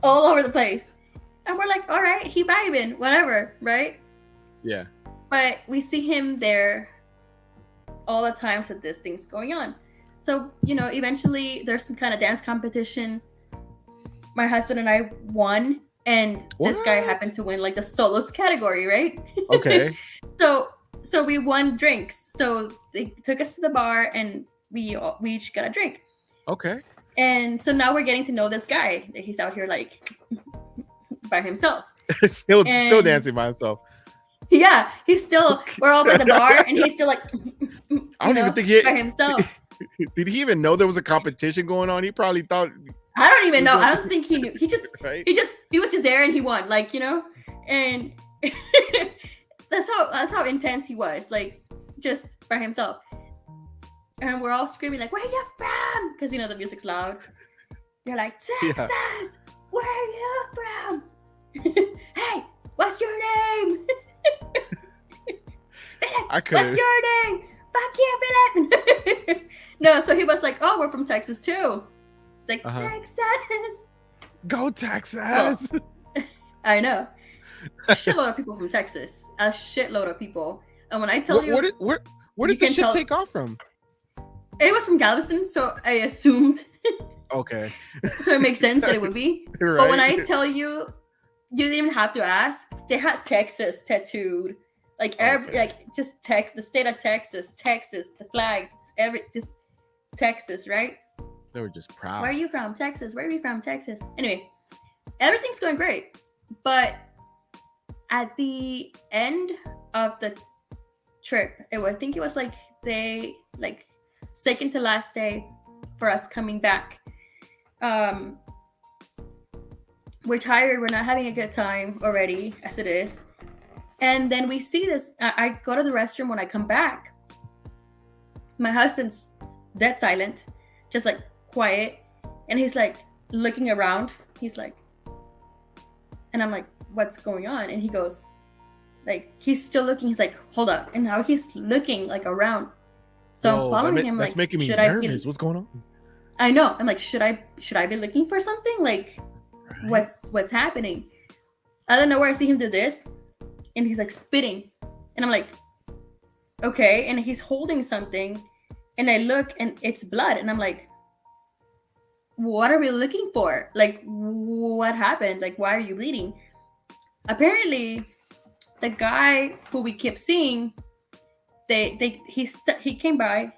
all over the place. And we're like, all right, he vibing, whatever, right? Yeah. But we see him there all the times that this thing's going on. So, eventually there's some kind of dance competition. My husband and I won. And this guy happened to win like the solos category, right? Okay. So we won drinks. So they took us to the bar and we each got a drink. Okay. And so now we're getting to know this guy. He's out here like by himself. still dancing by himself. Yeah, we're all at the bar and he's still like I don't even think by himself. Did he even know there was a competition going on? He probably thought. I don't even know. I don't think he knew. He just, right? he was just there and he won, like, and that's how intense he was, like, just by himself. And we're all screaming like, "Where you from?" Because the music's loud. You're like, "Texas, yeah. Where are you from?" "Hey, what's your name?" What's your name? Fuck you, Philip. No, so he was like, "Oh, we're from Texas too." Like, Texas. Go Texas. Oh. I know. A shitload of people from Texas. A shitload of people. And when I tell you, where did the ship take off from? It was from Galveston, so I assumed. Okay. So it makes sense that it would be. Right. But when I tell you, you didn't even have to ask. They had Texas tattooed, like just the state of Texas, the flag, just Texas, right? They were just proud. Where are you from? Texas. Where are you from? Texas. Anyway, everything's going great. But at the end of the trip, I think it was like second to last day for us coming back. We're tired. We're not having a good time already, as it is. And then we see this. I go to the restroom when I come back. My husband's dead silent, just like quiet, and he's like looking around. He's like, and I'm like, "What's going on?" And he goes, Like he's still looking. He's like, hold up, and now he's looking like around. So I'm following him. That's Like, making me should nervous. I be? What's going on? I know. I'm like, should I be looking for something? Like, Right? what's happening? Out of nowhere, I see him do this, and he's like spitting, and I'm like, okay, and he's holding something, and I look, and it's blood, and I'm like, what are we looking for? Like, what happened? Like, why are you bleeding? Apparently, the guy who we kept seeing, he came by.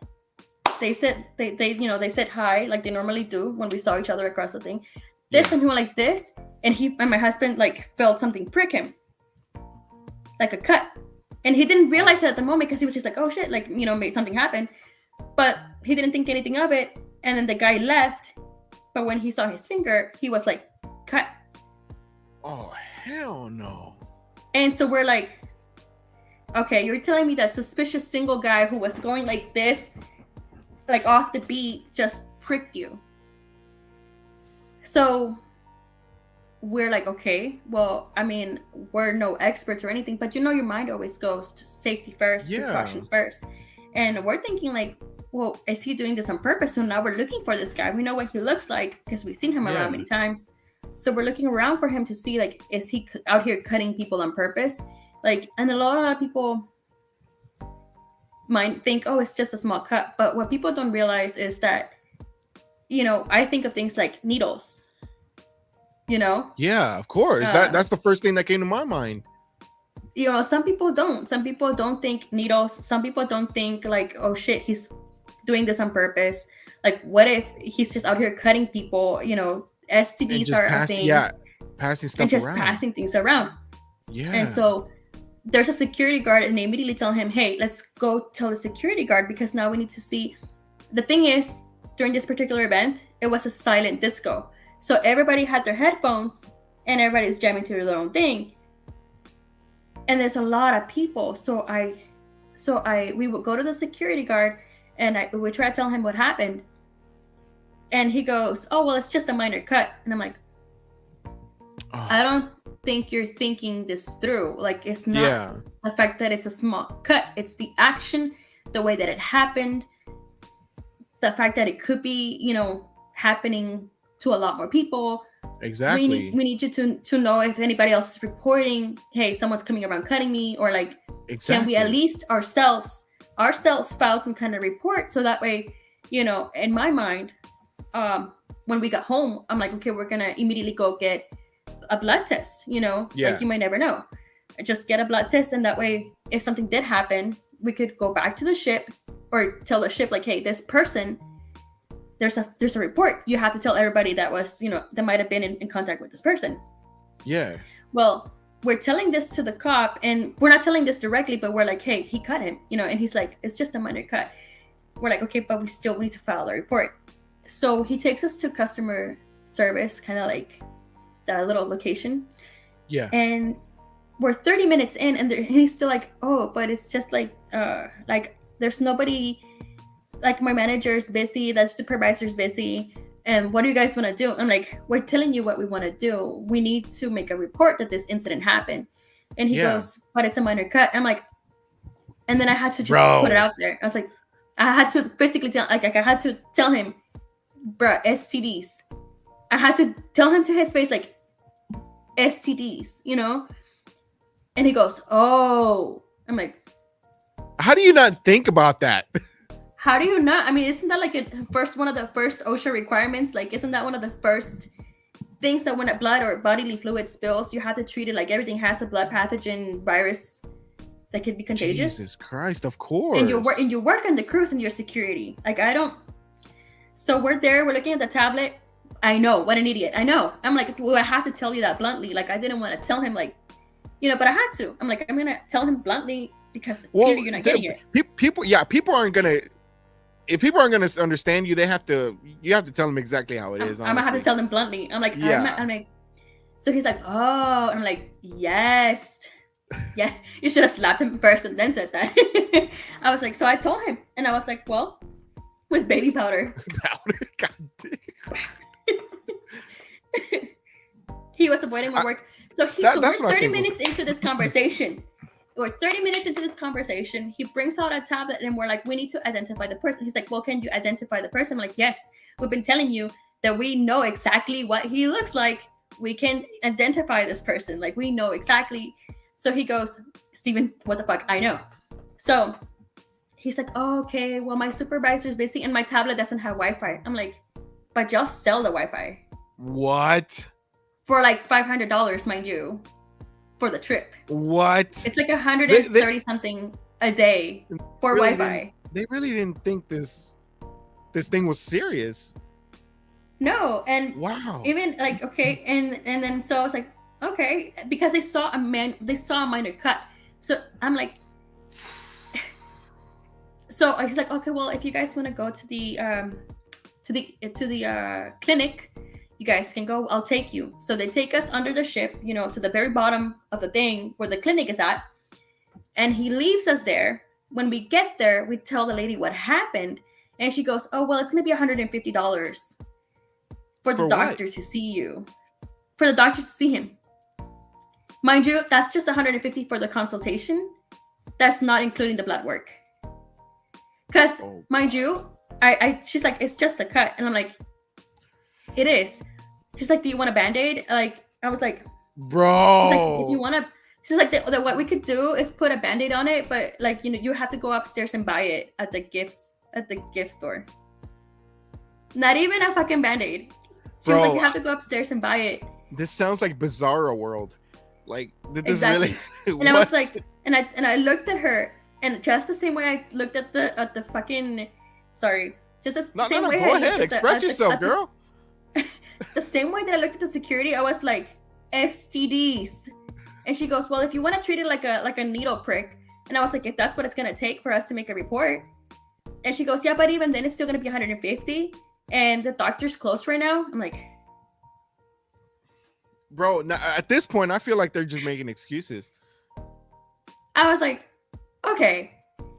They said they said hi like they normally do when we saw each other across the thing. Did something like this, and my husband like felt something prick him, like a cut, and he didn't realize it at the moment because he was just like, oh shit, like maybe something happened, but he didn't think anything of it. And then the guy left, but when he saw his finger, he was like cut. Oh hell no! And so we're like, okay, you're telling me that suspicious single guy who was going like this, like off the beat, just pricked you. So we're like, okay, well, I mean, we're no experts or anything, but your mind always goes to safety first, precautions first. And we're thinking like, well, is he doing this on purpose? So now we're looking for this guy. We know what he looks like because we've seen him around many times. So we're looking around for him to see, like, is he out here cutting people on purpose? Like, and a lot of people might think, oh, it's just a small cut. But what people don't realize is that, I think of things like needles, Yeah, of course. That's the first thing that came to my mind. Some people don't. Some people don't think needles. Some people don't think like, oh shit, he's doing this on purpose. Like, what if he's just out here cutting people? STDs are a thing. Yeah, passing stuff and just around. passing things around. Yeah. And so there's a security guard, and they immediately tell him, hey, let's go tell the security guard because now we need to see. The thing is, during this particular event, it was a silent disco. So everybody had their headphones and everybody's jamming to their own thing. And there's a lot of people. So we would go to the security guard and we would try to tell him what happened. And he goes, oh, well, it's just a minor cut. And I'm like, I don't think you're thinking this through. Like, it's not the fact that it's a small cut. It's the action, the way that it happened, the fact that it could be, happening to a lot more people. Exactly. We need you to know if anybody else is reporting, hey, someone's coming around cutting me, or like, can we at least ourselves file some kind of report so that way, in my mind, when we got home, I'm like, okay, we're gonna immediately go get a blood test, like you might never know. Just get a blood test, and that way, if something did happen, we could go back to the ship or tell the ship like, hey, this person, there's a report. You have to tell everybody that was, that might have been in contact with this person. Yeah. Well, we're telling this to the cop, and we're not telling this directly, but we're like, hey, he cut him, and he's like, it's just a minor cut. We're like, okay, but we still need to file the report. So he takes us to customer service, kind of like that little location. Yeah. And we're 30 minutes in, and he's still like, oh, but it's just like there's nobody, like my manager's busy, the supervisor's busy, and what do you guys want to do? I'm like, we're telling you what we want to do. We need to make a report that this incident happened. And he goes, but it's a minor cut. I'm like, and then I had to just put it out there. I was like, I had to physically tell, like I had to tell him, bruh, STDs. I had to tell him to his face, like, STDs, And he goes, oh. I'm like, how do you not think about that? How do you not? I mean, isn't that like one of the first OSHA requirements? Like, isn't that one of the first things that when a blood or bodily fluid spills, you have to treat it like everything has a blood pathogen virus that could be contagious? Jesus Christ, of course. And you work on the cruise and your security. Like, I don't. So we're there. We're looking at the tablet. I know, what an idiot. I know. I'm like, well, I have to tell you that bluntly. Like, I didn't want to tell him, like, but I had to. I'm like, I'm gonna tell him bluntly because you're not getting it. People aren't gonna. If people aren't gonna understand you, you have to tell them exactly how it is. I'm gonna have to tell them bluntly. I'm like, I'm like, so he's like, oh, I'm like, yes, yeah. You should have slapped him first and then said that. I was like, so I told him, and I was like, well, with baby powder. God damn. He was avoiding my work. So we're 30 minutes into this conversation. we're 30 minutes into this conversation. He brings out a tablet and we're like, we need to identify the person. He's like, well, can you identify the person? I'm like, yes, we've been telling you that we know exactly what he looks like. We can identify this person. Like, we know exactly. So he goes, Steven, what the fuck? I know. So he's like, oh, okay, well, my supervisor's busy and my tablet doesn't have Wi-Fi. I'm like, but just sell the Wi-Fi. What? For like $500, mind you, for the trip. What? It's like 130 something a day for really Wi-Fi. They really didn't think this thing was serious. No, and wow. Even like, okay, and then so I was like, okay, because they saw a minor cut. So I'm like, so he's like, okay, well, if you guys want to go to the clinic, you guys can go. I'll take you. So they take us under the ship, to the very bottom of the thing where the clinic is at, and he leaves us there. When we get there, we tell the lady what happened, and she goes, oh, well, it's gonna be $150 for the doctor to see you, for the doctor to see him. Mind you, that's just $150 for the consultation. That's not including the blood work. Because, mind you, she's like, it's just a cut. And I'm like, it is. She's like, do you want a Band-Aid? Like, I was like, bro. Like, if you want to, she's like, what we could do is put a Band-Aid on it, but like, you have to go upstairs and buy it at the gift store. Not even a fucking Band-Aid. She was like, you have to go upstairs and buy it. This sounds like Bizarro World. Like, did this exactly. really? And I was like, and I looked at her, and just the same way I looked at the fucking, sorry, just the same way. Go ahead, express yourself, girl. The same way that I looked at the security, I was like, STDs. And she goes, well, if you want to treat it like a needle prick, and I was like, if that's what it's gonna take for us to make a report, and she goes, yeah, but even then it's still gonna be $150, and the doctor's closed right now. I'm like, bro, now, at this point, I feel like they're just making excuses. I was like, okay.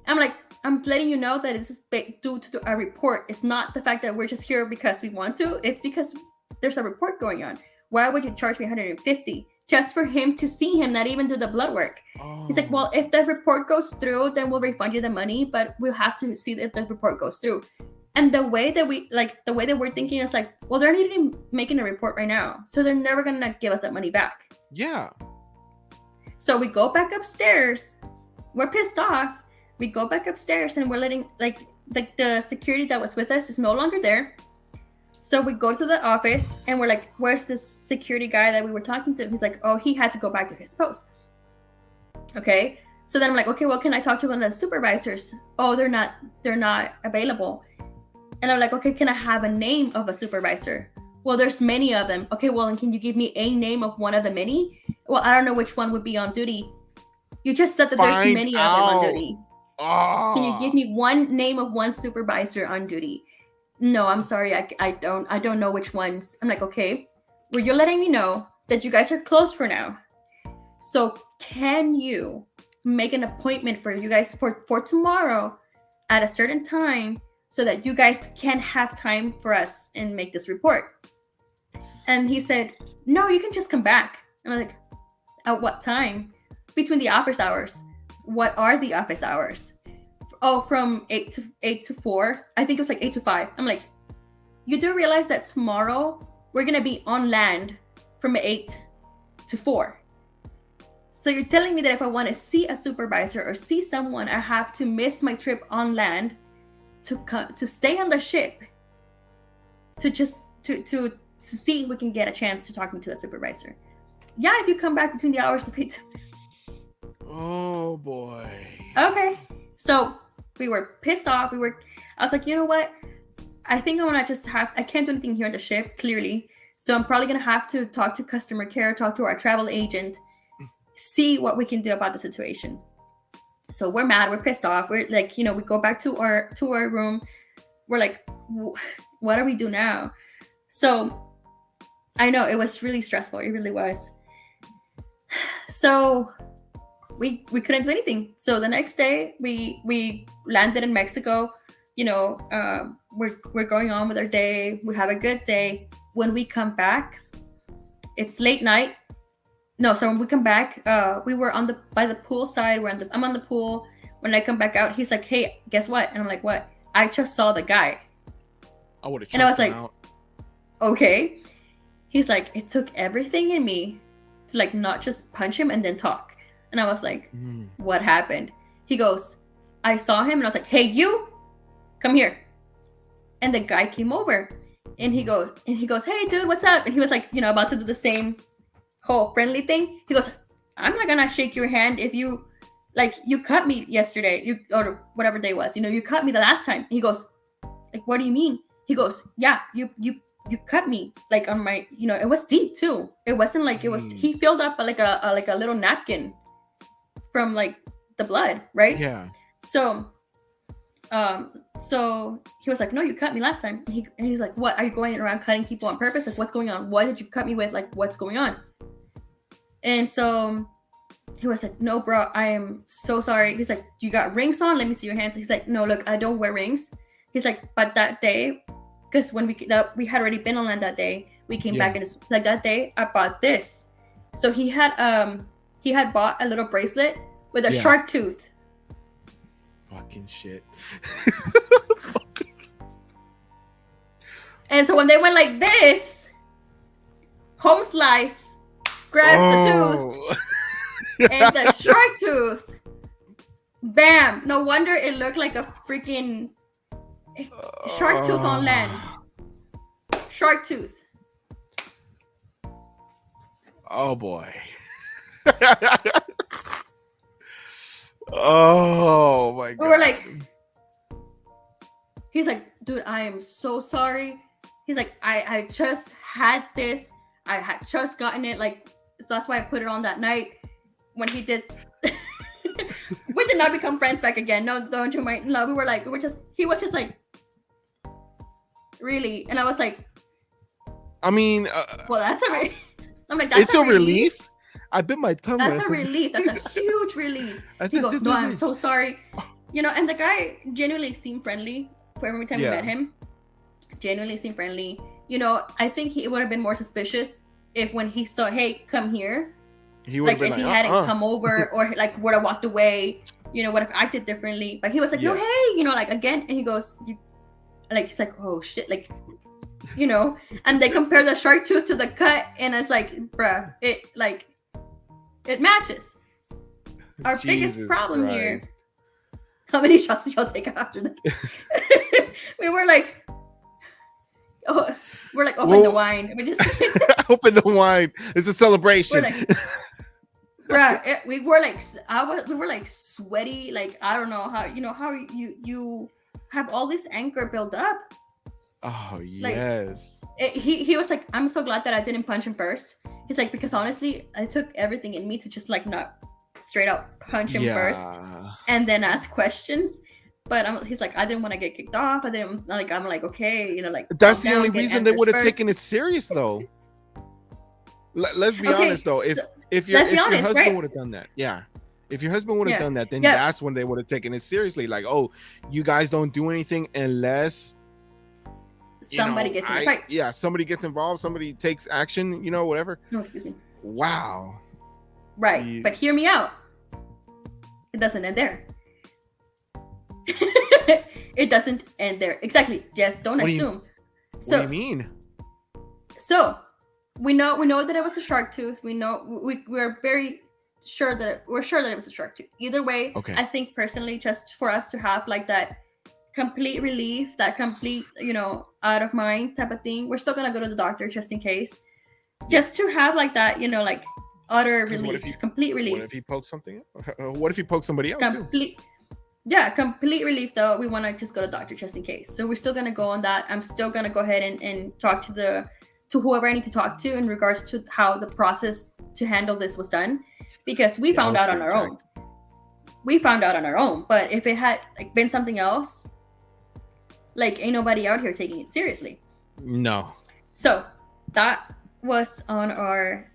I'm like, I'm letting you know that it's due to a report. It's not the fact that we're just here because we want to. It's because there's a report going on. Why would you charge me $150 just for him to see him, not even do the blood work? Oh. He's like, well, if the report goes through, then we'll refund you the money, but we'll have to see if the report goes through. And the way that we're thinking is like, well, they're not even making a report right now, so they're never gonna give us that money back. Yeah. So we go back upstairs. We're pissed off. We go back upstairs and we're letting the security that was with us is no longer there. So we go to the office and we're like, where's this security guy that we were talking to? He's like, oh, he had to go back to his post. Okay. So then I'm like, okay, well, can I talk to one of the supervisors? Oh, they're not available. And I'm like, okay, can I have a name of a supervisor? Well, there's many of them. Okay, well, and can you give me a name of one of the many? Well, I don't know which one would be on duty. You just said that there's many of them on duty. Oh. Can you give me one name of one supervisor on duty? No, I'm sorry, I don't know which ones. I'm like, okay, well, you're letting me know that you guys are closed for now. So can you make an appointment for you guys for tomorrow at a certain time so that you guys can have time for us and make this report? And he said, no, you can just come back. And I'm like, at what time? Between the office hours. What are the office hours? Oh, from 8 to 4. I think it was like 8 to 5. I'm like, you do realize that tomorrow we're going to be on land from 8 to 4. So you're telling me that if I want to see a supervisor or see someone, I have to miss my trip on land to stay on the ship to see if we can get a chance to talking to a supervisor. Yeah, if you come back between the hours of 8. Oh boy. Okay. So we were pissed off. I was like, you know what? I think I'm gonna I can't do anything here on the ship, clearly. So I'm probably gonna have to talk to customer care, talk to our travel agent, see what we can do about the situation. So we're mad, we're pissed off. We're like, we go back to our room. We're like, what do we do now? So I know it was really stressful. It really was. So we couldn't do anything. So the next day we landed in Mexico. We're going on with our day. We have a good day. When we come back, it's late night. no, so when we come back, we were on the by the pool side. I'm on the pool. When I come back out, he's like, "Hey, guess what?" And I'm like, "What?" I just saw the guy. I would have And I was choked him like, out. "Okay." He's like, "It took everything in me to like not just punch him and then talk." And I was like, Mm. "What happened?" He goes, "I saw him," and I was like, "Hey, you, come here." And the guy came over, and he goes, "Hey, dude, what's up?" And he was like, about to do the same whole friendly thing. He goes, "I'm not gonna shake your hand if you you cut me yesterday, or whatever day was. You cut me the last time." He goes, "Like, what do you mean?" He goes, "Yeah, you cut me like on my, it was deep too. It wasn't like it was. He Jeez. filled up like a little napkin from like the blood, right?" Yeah. So so he was like, "No, you cut me last time." And he's like, "What, are you going around cutting people on purpose? Like, what's going on? What did you cut me with? Like, what's going on?" And so he was like, "No, bro, I am so sorry." He's like, "You got rings on? Let me see your hands." He's like, "No, look, I don't wear rings." He's like, "But that day, because when we had already been on land that day, we came back, and it's like that day I bought this." So he had bought a little bracelet with a shark tooth. Fucking shit. And so when they went like this, home slice grabs the tooth and the shark tooth. Bam! No wonder it looked like a freaking shark tooth on land. Shark tooth. Oh boy. Oh my god. We were like, he's like, "Dude, I am so sorry." He's like, I just had this. I had just gotten it. Like, so that's why I put it on that night when he did. We did not become friends back again. No, don't you mind? No, he was just like, "Really?" And I was like, I mean, "Well, that's a I'm like, "That's it's a relief. I bit my tongue. That's a relief. That's a huge relief." He goes, "No, I'm so sorry." And the guy genuinely seemed friendly for every time we met him. Genuinely seemed friendly. I think he would have been more suspicious if when he saw, "Hey, come here," he would have been if like, he hadn't come over, or like would have walked away, would have acted differently. But he was like, "No, hey," like again, and he goes, he's like, "Oh shit," like, and they compare the shark tooth to the cut, and it's like, bruh, it matches. Our biggest problem here. How many shots did y'all take after that? We were like, open the wine. We just open the wine. It's a celebration. We're like, bruh, we were like sweaty. Like, I don't know how how you have all this anger build up. Oh yes. He was like, "I'm so glad that I didn't punch him first." He's like, "Because honestly, I took everything in me to just like not straight out punch him first and then ask questions." But he's like, "I didn't want to get kicked off. I didn't like." I'm like, "Okay, like." That's the only reason they would have taken it serious, though. Let's be honest, though. If your husband would have done that, if your husband would have done that, then that's when they would have taken it seriously. Like, "Oh, you guys don't do anything unless somebody gets in the fight." Yeah, somebody gets involved, somebody takes action, whatever. No, excuse me. Wow. Right, but hear me out. It doesn't end there. It doesn't end there. Exactly. Just don't assume. What do you mean? So we know that it was a shark tooth. We're very sure that it was a shark tooth. Either way, I think personally, just for us to have like that complete relief, that complete, out of mind type of thing, we're still gonna go to the doctor just in case. Just to have like that, like utter relief, complete relief. What if he pokes something? What if he pokes somebody else too? Yeah, complete relief though. We want to just go to the doctor just in case. So we're still gonna go on that. I'm still gonna go ahead and talk to whoever I need to talk to in regards to how the process to handle this was done, because we found out on our own. We found out on our own. But if it had like been something else, like ain't nobody out here taking it seriously. No. So that was on our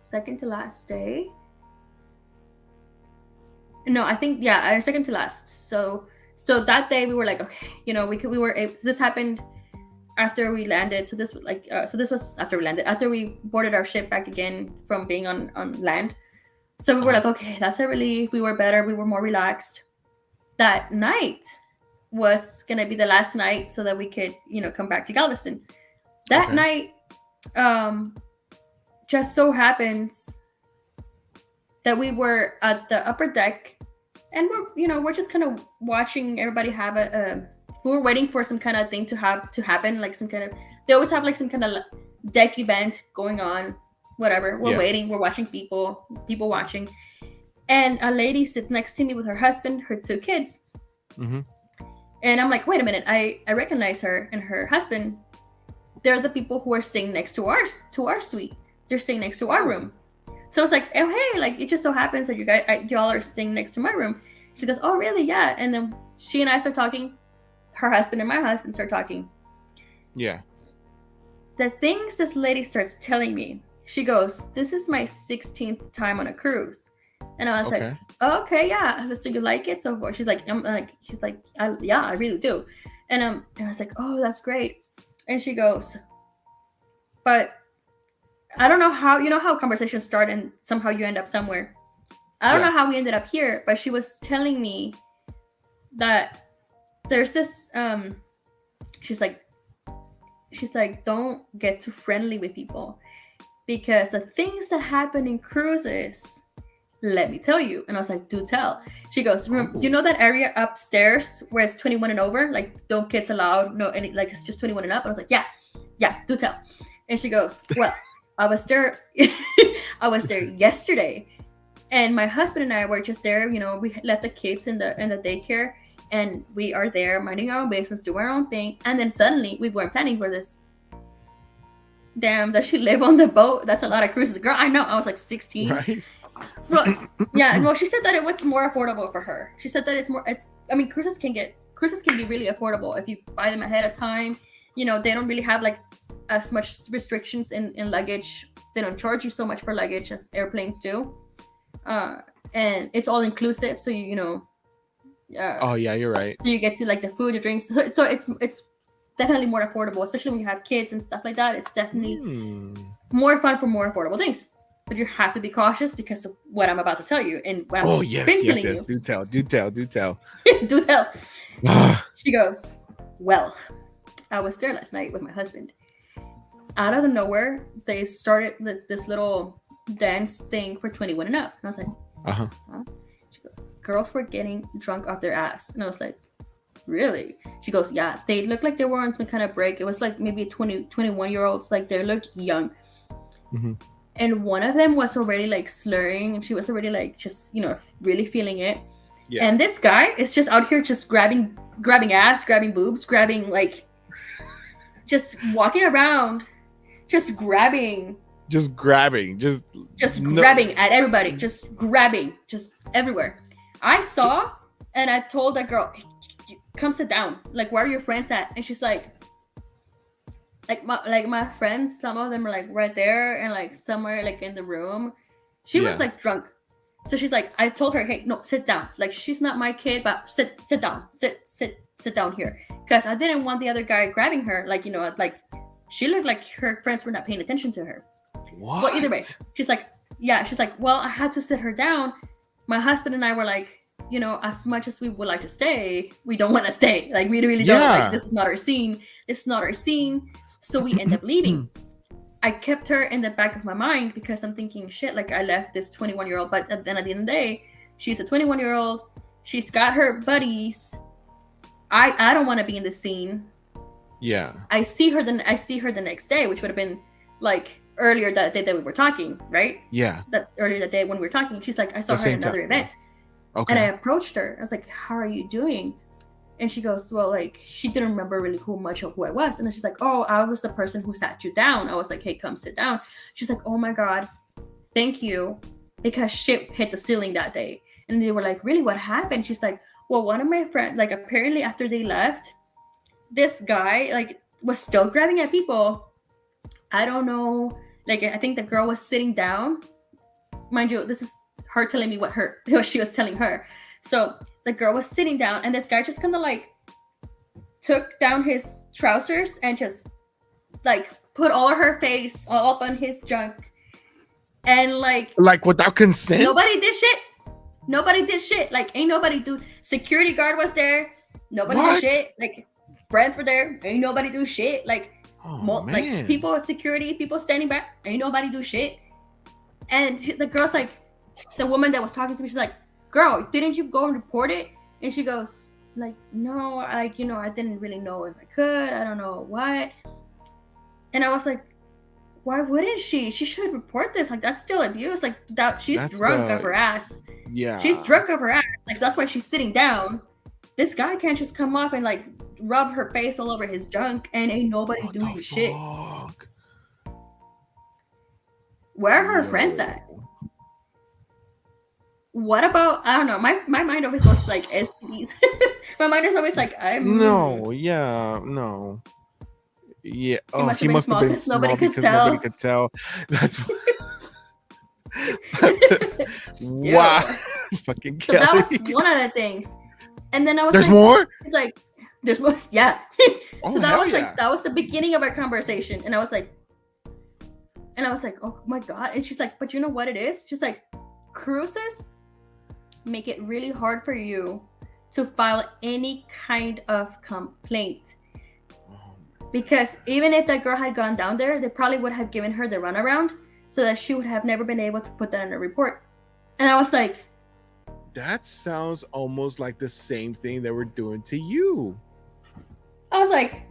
second to last day. No, I think our second to last. So that day we were like, okay, this happened after we landed. So this was like so this was after we landed, after we boarded our ship back again from being on land. So we were like, okay, that's a relief. We were better. We were more relaxed. That night was gonna be the last night so that we could, come back to Galveston. That night, just so happens that we were at the upper deck, and we're just kind of watching everybody have we were waiting for some kind of thing to happen, like some kind of, they always have like some kind of deck event going on, whatever. We're waiting, we're watching people watching, and a lady sits next to me with her husband, her 2 kids. Mm-hmm. And I'm like, wait a minute, I recognize her and her husband. They're the people who are staying next to our suite. They're staying next to our room. So it's like, oh hey, like it just so happens that y'all are staying next to my room. She goes, oh really? Yeah. And then she and I start talking. Her husband and my husband start talking. Yeah. The things this lady starts telling me, she goes, this is my 16th time on a cruise. And I was like, oh, okay, yeah. So you like it so far? She's like, yeah, I really do. And I was like, oh, that's great. And she goes, but I don't know how, how conversations start and somehow you end up somewhere. I don't know how we ended up here, but she was telling me that there's this, she's like, don't get too friendly with people, because the things that happen in cruises, let me tell you. And I was like, do tell. She goes, you know that area upstairs where it's 21 and over, like no kids allowed, no any, like it's just 21 and up. And I was like, yeah, do tell. And she goes, well, I was there yesterday, and my husband and I were just there, we left the kids in the daycare, and we are there minding our own business, doing our own thing, and then suddenly we weren't planning for this. Damn, does she live on the boat? That's a lot of cruises. Girl, I know. I was like 16. Right. Well, yeah. Well, she said that it was more affordable for her. She said that cruises can be really affordable if you buy them ahead of time. They don't really have like as much restrictions in luggage. They don't charge you so much for luggage as airplanes do. And it's all inclusive. So oh yeah, you're right. So you get to like the food, the drinks. So it's definitely more affordable, especially when you have kids and stuff like that. It's definitely more fun for more affordable things. But you have to be cautious because of what I'm about to tell you. And what I'm telling you. Do tell. do tell. She goes, well, I was there last night with my husband. Out of nowhere, they started this little dance thing for 21 and up. And I was like, huh? She goes, girls were getting drunk off their ass. And I was like, really? She goes, yeah, they looked like they were on some kind of break. It was like maybe 21-year-olds, like they looked young. Mm-hmm. And one of them was already like slurring, and she was already like just, really feeling it. Yeah. And this guy is just out here just grabbing ass, grabbing boobs, grabbing like, just walking around, just grabbing at everybody, just grabbing, just everywhere. I saw, and I told that girl, come sit down. Like, where are your friends at? And she's like my friends, some of them are like right there, and like somewhere like in the room. She was like drunk. So she's like, I told her, hey, no, sit down. Like, she's not my kid, but sit down. Sit down here. Because I didn't want the other guy grabbing her. Like, like she looked like her friends were not paying attention to her. What? Well, either way, she's like, well, I had to sit her down. My husband and I were like, as much as we would like to stay, we don't want to stay. Like, we really don't. Like, this is not our scene. So we end up leaving. I kept her in the back of my mind because I'm thinking, shit, like I left this 21-year-old, but then at the end of the day, she's a 21-year-old. She's got her buddies. I don't want to be in this scene. Yeah. I see her the next day, which would have been like earlier that day that we were talking, right? Yeah. That earlier that day when we were talking, she's like, I saw her at another event. Okay. And I approached her. I was like, how are you doing? And she goes, well, like, she didn't remember really much of who I was. And then she's like, oh, I was the person who sat you down. I was like, hey, come sit down. She's like, oh my God, thank you. Because shit hit the ceiling that day. And they were like, really, what happened? She's like, well, one of my friends, like, apparently after they left, this guy, like, was still grabbing at people. I don't know. Like, I think the girl was sitting down. Mind you, this is her telling me what she was telling her. So the girl was sitting down, and this guy just kind of like took down his trousers and just like put all of her face all up on his junk, and like without consent. Nobody did shit. Like ain't nobody do. Security guard was there. Nobody did shit. Like friends were there. Ain't nobody do shit. Like like people, security, people standing back. Ain't nobody do shit. And the girl's like, the woman that was talking to me, she's like, "Girl, didn't you go and report it?" And she goes, like, "No, like, I didn't really know if I could. I don't know what." And I was like, why wouldn't she? She should report this. Like, that's still abuse. Like, she's drunk of her ass. Yeah. She's drunk of her ass. Like, so that's why she's sitting down. This guy can't just come off and, like, rub her face all over his junk and ain't nobody doing shit. Where are her friends at? What about, I don't know. My mind always goes to, like, STDs. My mind is always like, no. Yeah. Oh, he must have been small because nobody could tell. That's wow. Fucking Kelly. So that was one of the things. And then I was There's like, more? He's like, there's more. Yeah. So that was yeah. that was the beginning of our conversation. And I was like, oh my God. And she's like, but you know what it is? She's like, cruises make it really hard for you to file any kind of complaint. Because even if that girl had gone down there, they probably would have given her the runaround so that she would have never been able to put that in a report. And I was like, that sounds almost like the same thing they were doing to you. I was like,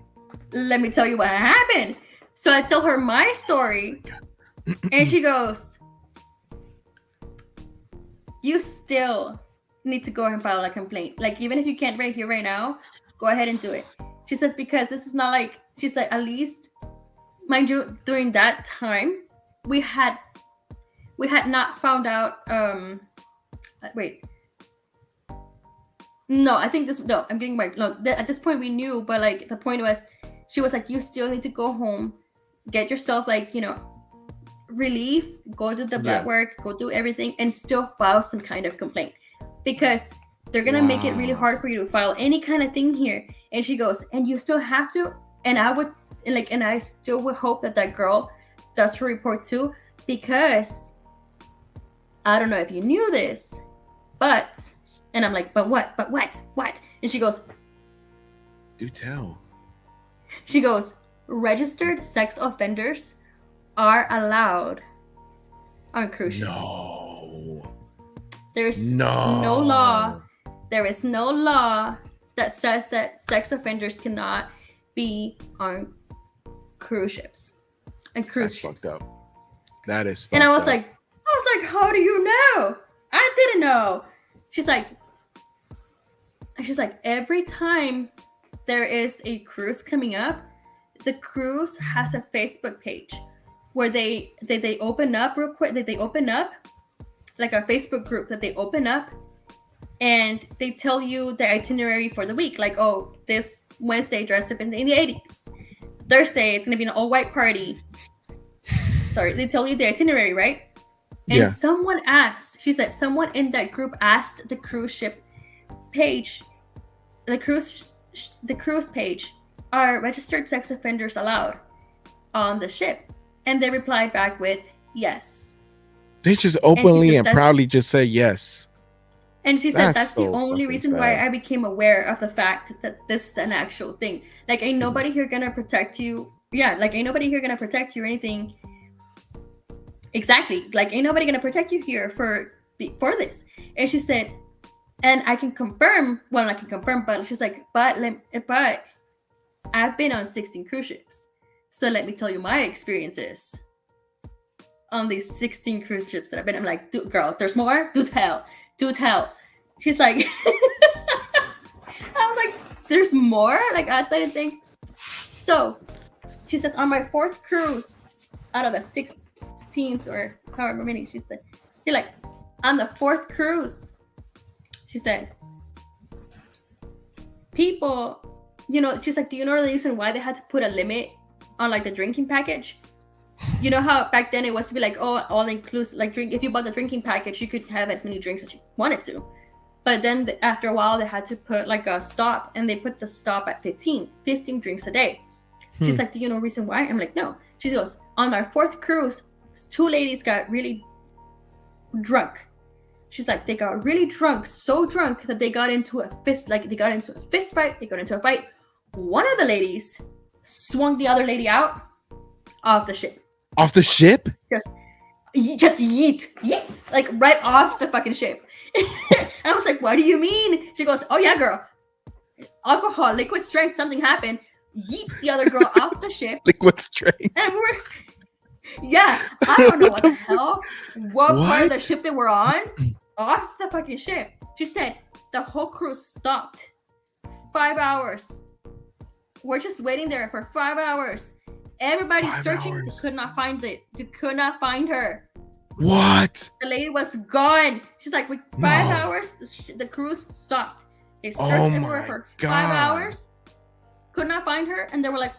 let me tell you what happened. So I tell her my story, and she goes, you still need to go ahead and file a complaint. Like, even if you can't right here, right now, go ahead and do it. She says, because this is not like, she's like, at least, mind you, during that time, we had not found out, wait. No, I think I'm getting my, no, at this point we knew, but like, the point was, she was like, you still need to go home, get yourself like, relief, go do the blood work, go do everything, and still file some kind of complaint. Because they're going to make it really hard for you to file any kind of thing here. And she goes, and you still have to, and I still would hope that girl does her report too, because I don't know if you knew this, but, and I'm like, but what? And she goes, do tell. She goes, registered sex offenders are allowed on cruise ships. No. There's no law. There is no law that says that sex offenders cannot be on cruise ships. And cruise ships. That's fucked up. That is fucked up. And I was like, how do you know? I didn't know. She's like, every time there is a cruise coming up, the cruise has a Facebook page where they open up real quick. They open up like a Facebook group that they open up, and they tell you the itinerary for the week. Like, oh, this Wednesday dressed up in the 80s. Thursday, it's going to be an all-white party. Sorry, they tell you the itinerary, right? And someone asked, she said, someone in that group asked the cruise ship page, the cruise page, are registered sex offenders allowed on the ship? And they replied back with yes. They just openly and proudly just say yes. And she said that's the only reason why I became aware of the fact that this is an actual thing. Like, ain't nobody here gonna protect you. Yeah, like, ain't nobody here gonna protect you or anything. Exactly. Like, ain't nobody gonna protect you here for this. And she said, and I can confirm, well, I can confirm, but she's like, but I've been on 16 cruise ships. So let me tell you my experiences on these 16 cruise ships that I've been. I'm like, girl, there's more? Do tell. She's like, I was like, there's more? Like, I didn't think. So she says, on my 4th cruise out of the 16th or however many, she said, you're like, on the 4th cruise, she said, people, she's like, do you know the reason why they had to put a limit on like the drinking package? You know how back then it was to be like, oh, all inclusive, like drink. If you bought the drinking package, you could have as many drinks as you wanted to. But then after a while, they had to put like a stop, and they put the stop at 15 drinks a day. She's like, do you know the reason why? I'm like, no. She goes, on our 4th cruise, 2 ladies got really drunk. She's like, they got really drunk, so drunk that they got into a fist fight. They got into a fight. One of the ladies swung the other lady out off the ship. Off the ship? Just yeet, like right off the fucking ship. And I was like, what do you mean? She goes, oh yeah, girl, alcohol, liquid strength, something happened. Yeet the other girl off the ship. Liquid strength. And I don't know what the hell, what part of the ship they were on, off the fucking ship. She said the whole cruise stopped. 5 hours. We're just waiting there for 5 hours. Everybody's searching. You could not find it. You could not find her. What? The lady was gone. She's like, with 5 hours, the cruise stopped. They searched everywhere for 5 hours. Could not find her. And they were like,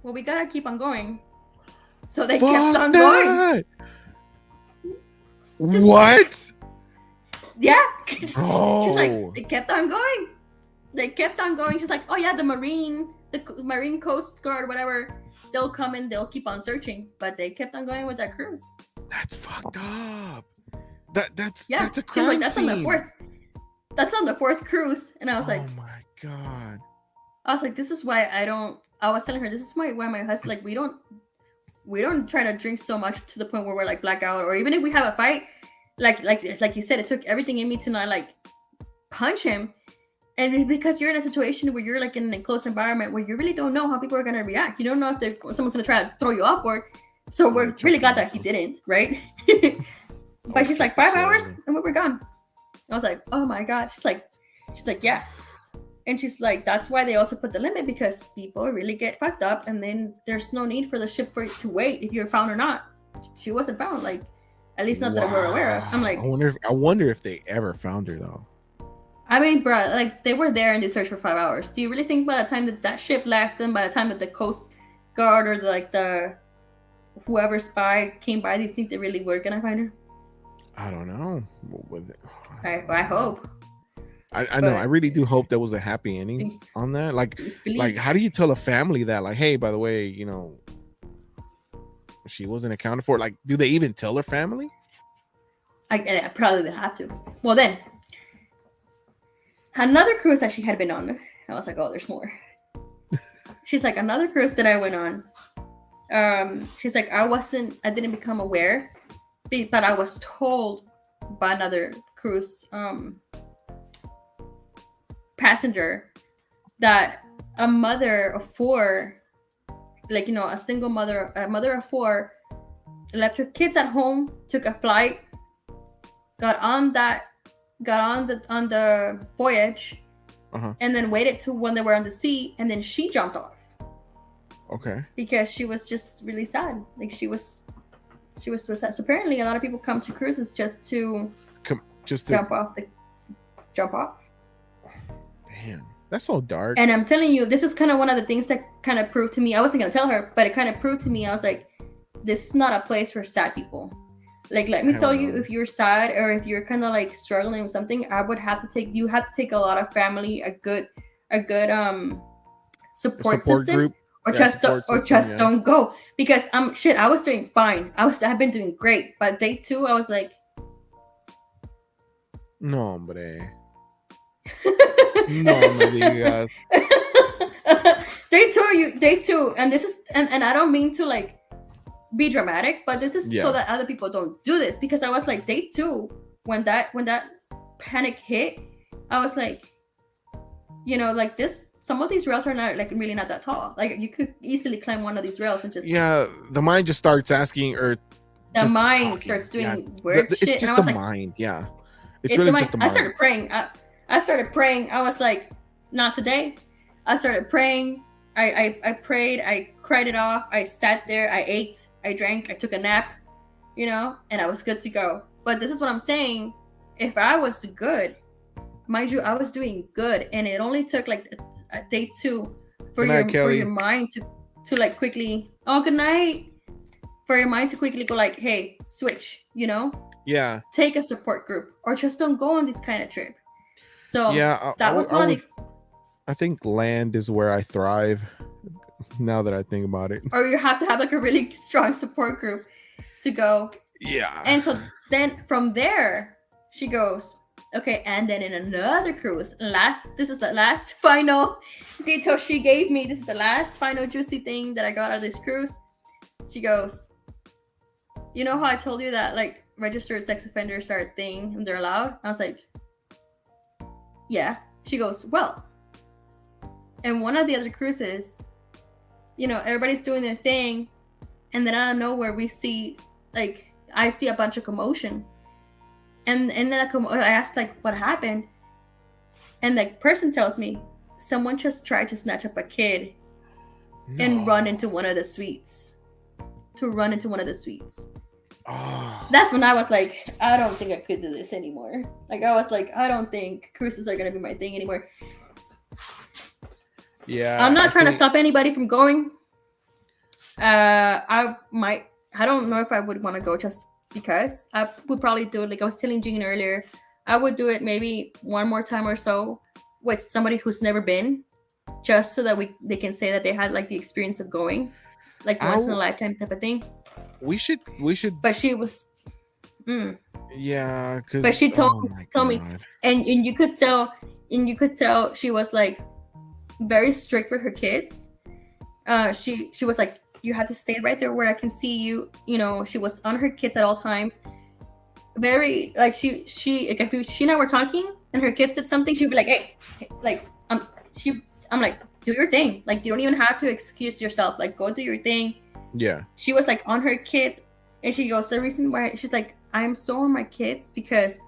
well, we gotta keep on going. So they kept on going. What? Yeah. She's like, they kept on going. She's like, oh yeah, the Marine Coast Guard, whatever, they'll come and they'll keep on searching. But they kept on going with that cruise. That's fucked up. That's a crime She's like, that's scene. on the 4th. That's on the 4th cruise. And I was like, oh my God. I was like, this is why I was telling her, this is why my husband, like, we don't try to drink so much to the point where we're like blackout, or even if we have a fight, like you said, it took everything in me to not like punch him. And because you're in a situation where you're like in an enclosed environment where you really don't know how people are going to react. You don't know if someone's going to try to throw you off, or so we're really glad that he didn't, right? But she's like, 5 hours and we were gone. I was like, oh my God. She's like, yeah. And she's like, that's why they also put the limit, because people really get fucked up, and then there's no need for the ship for it to wait if you're found or not. She wasn't found, like, at least not that we're aware of. I'm like, I wonder if they ever found her though. I mean, bro, like, they were there and they searched for 5 hours. Do you really think by the time that ship left, and by the time that the Coast Guard or the whoever spy came by, do you think they really were gonna find her? I don't know. I hope. I know. I really do hope there was a happy ending on that. Like, how do you tell a family that? Like, hey, by the way, you know, she wasn't accounted for. Like, do they even tell her family? I probably they have to. Well, then another cruise that she had been on. I was like, oh, there's more. She's like, another cruise that I went on. She's like, I didn't become aware, but I was told by another cruise passenger that a mother of 4, like, you know, a single mother, a mother of 4, left her kids at home, took a flight, got on the voyage, and then waited till when they were on the sea, and then she jumped off. Okay. Because she was just really sad. Like, she was so sad. So apparently a lot of people come to cruises just to jump off. Damn, that's so dark. And I'm telling you, this is kind of one of the things that kind of proved to me. I wasn't gonna tell her, but it kind of proved to me. I was like, this is not a place for sad people. Like, let me tell you, if you're sad or if you're kind of like struggling with something, you have to take a lot of family, a good support system group. Or just don't go, because I was doing fine. I've been doing great, but day 2 I was like, no, hombre. No me digas. Day two, and this is, and I don't mean to like be dramatic, but this is so that other people don't do this, because I was like, day 2, when that panic hit, I was like, you know, like this. Some of these rails are not like really not that tall. Like, you could easily climb one of these rails and just the mind just starts asking, or the mind starts doing weird shit. It's just the mind, It's really just the mind. I started praying. I was like, not today. I started praying. I prayed. I cried it off. I sat there. I ate. I drank. I took a nap. You know, and I was good to go. But this is what I'm saying. If I was good, mind you, I was doing good, and it only took like a day 2 for your mind to like quickly. Oh, good night. For your mind to quickly go like, hey, switch. You know. Yeah. Take a support group, or just don't go on this kind of trip. So Yeah, that was one of the. I think land is where I thrive. Now that I think about it. Or you have to have like a really strong support group to go. Yeah. And so then from there, she goes, okay, and then in another cruise, this is the last final detail she gave me. This is the last final juicy thing that I got out of this cruise. She goes, you know how I told you that like registered sex offenders are a thing and they're allowed? I was like, yeah. She goes, well, and one of the other cruises, you know, everybody's doing their thing, and then out of nowhere we see like I see a bunch of commotion, and then I asked like what happened, and the person tells me someone just tried to snatch up a kid and run into one of the suites. Oh. That's when I was like, I don't think I could do this anymore. Like I was like, I don't think cruises are gonna be my thing anymore. Yeah, I'm not trying to stop anybody from going. I don't know if I would want to go just because. I would probably do it like I was telling Jean earlier. I would do it maybe one more time or so with somebody who's never been, just so that they can say that they had like the experience of going, like once in a lifetime type of thing. We should. But she was. Yeah, because. But she told me, and you could tell she was like very strict with her kids. She was like, you have to stay right there where I can see you. You know, she was on her kids at all times. Very like she if she and I were talking and her kids did something, she'd be like, hey, like I'm like, do your thing. Like you don't even have to excuse yourself. Like go do your thing. Yeah. She was like on her kids, and she goes, the reason why she's like, I'm so on my kids because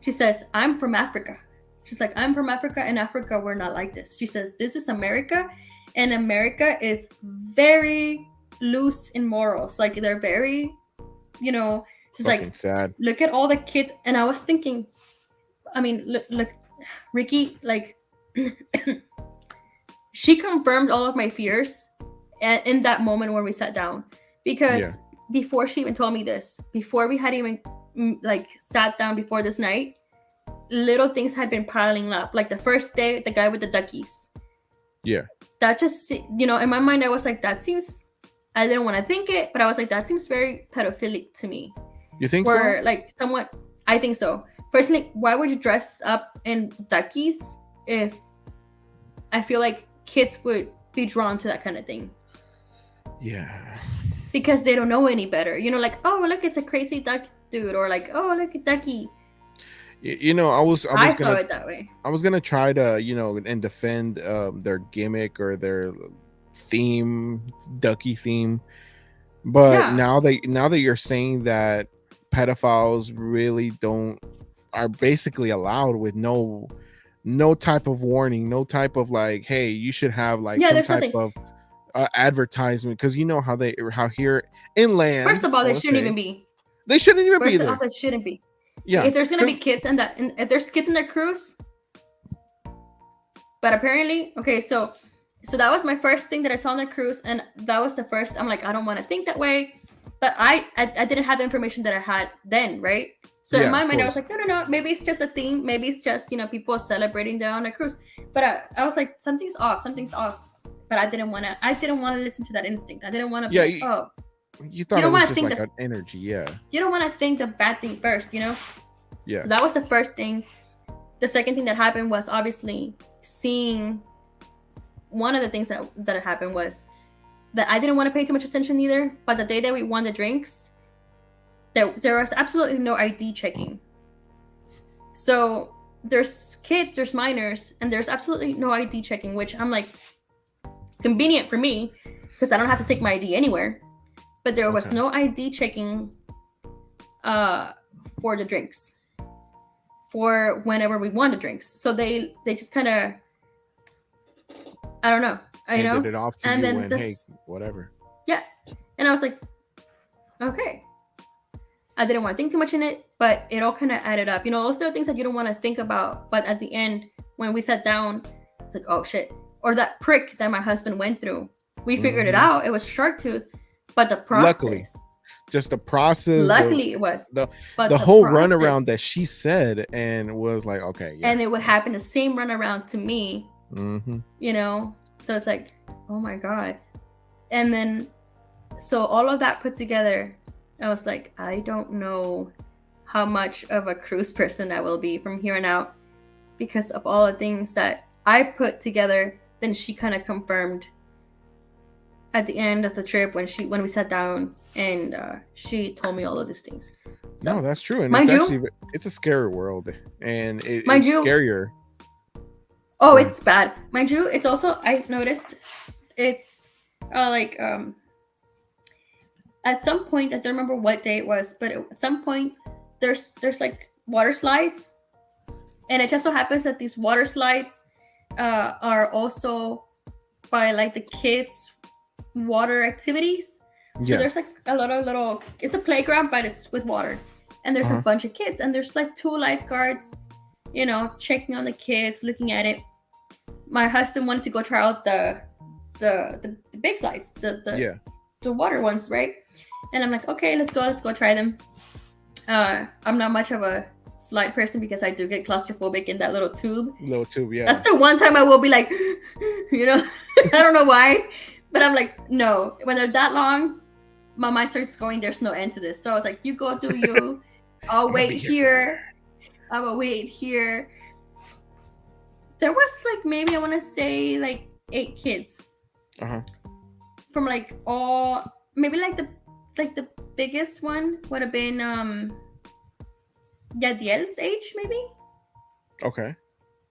she says I'm from Africa. She's like, I'm from Africa, and Africa we're not like this. She says this is America, and America is very loose in morals. Like they're very, you know. She's like, sad. Look at all the kids, and I was thinking, I mean, look, Ricky, like, she confirmed all of my fears, in that moment when we sat down, because before she even told me this, before we had even like sat down before this night, little things had been piling up. Like the first day, the guy with the duckies. Yeah. That just, you know, in my mind, I was like, that seems. I didn't want to think it, but I was like, that seems very pedophilic to me. You think so? Like somewhat, I think so. Personally, why would you dress up in duckies if I feel like kids would be drawn to that kind of thing? Yeah. Because they don't know any better. You know, like, oh, look, it's a crazy duck dude. Or like, oh, look at ducky. You know, I saw it that way. I was going to try to, you know, and defend their gimmick or their theme, ducky theme. But now that you're saying that pedophiles really are basically allowed with no type of warning, no type of like, hey, you should have like some type of advertisement, because you know how here inland. First of all, they shouldn't even be. They shouldn't even be there. First of all, they shouldn't be. Yeah. If there's gonna be kids if there's kids in the cruise, but apparently, okay, so that was my first thing that I saw on the cruise, and that was the first. I'm like, I don't want to think that way. But I didn't have the information that I had then, right? So in my mind, I was like, no, maybe it's just a theme. Maybe it's just, you know, people celebrating they're on a cruise. But I was like, something's off. But I didn't want to listen to that instinct. I didn't want to. Yeah, you thought you don't it was just like an energy. Yeah. You don't want to think the bad thing first, you know. Yeah. So that was the first thing. The second thing that happened was obviously seeing. One of the things that happened was that I didn't want to pay too much attention either. But the day that we won the drinks, there was absolutely no ID checking. So there's kids, there's minors, and there's absolutely no ID checking, which I'm like, convenient for me because I don't have to take my ID anywhere. But there was no ID checking for the drinks, for whenever we won the drinks. So they just kind of, I don't know. You know, did it off to and you then when, hey, whatever. Yeah, and I was like, okay. I didn't want to think too much in it, but it all kind of added up. You know, those are things that you don't want to think about, but at the end, when we sat down, it's like, oh shit. Or that prick that my husband went through. We figured it out. It was shark tooth, but the process. just the process. Luckily, it was. the But the whole process, runaround that she said and was like, okay, yeah. and it would happen the same runaround to me. Mm-hmm. You know, so it's like, oh my god. And then, so all of that put together, I was like, I don't know how much of a cruise person I will be from here on out, because of all the things that I put together. Then she kind of confirmed at the end of the trip when we sat down, and she told me all of these things. So, No, that's true, and mind it's you, actually it's a scary world, and it's you, scarier. Oh, it's bad. Mind you, it's also, I noticed, it's like at some point, I don't remember what day it was, but at some point there's like water slides, and it just so happens that these water slides are also by like the kids' water activities. So there's like a lot of little, it's a playground, but it's with water, and there's a bunch of kids, and there's like 2 lifeguards, you know, checking on the kids, looking at it. My husband wanted to go try out the big slides, the water ones, right? And I'm like, okay, let's go try them. I'm not much of a slide person because I do get claustrophobic in that little tube. Yeah. That's the one time I will be like, you know, I don't know why, but I'm like, no. When they're that long, my mind starts going, there's no end to this. So I was like, you go do you. I'll wait here. I will wait here. There was like, maybe I want to say like 8 kids. From like all, maybe like the biggest one would have been Yadiel's age, maybe. Okay.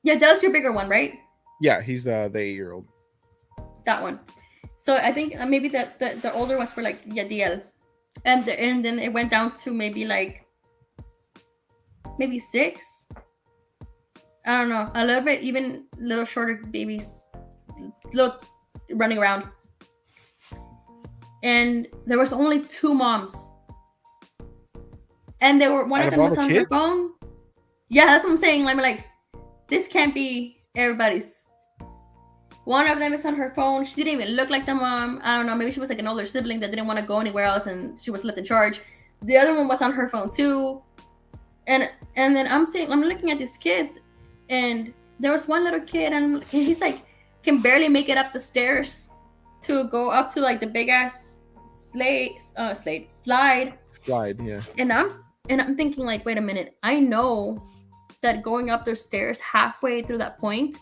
Yadiel's your bigger one, right? Yeah, he's the 8-year-old. That one. So I think maybe the older ones were like Yadiel, and then it went down to maybe 6. I don't know, a little bit, even little shorter babies, little running around. And there was only 2 moms, and one of them was on her phone. Yeah, that's what I'm saying. Like, this can't be everybody's. One of them is on her phone. She didn't even look like the mom. I don't know. Maybe she was like an older sibling that didn't want to go anywhere else, and she was left in charge. The other one was on her phone too. And then I'm looking at these kids, and there was one little kid, and he's like, can barely make it up the stairs to go up to like the big ass slide. Yeah. And I'm thinking like, wait a minute. I know that going up those stairs, halfway through that point,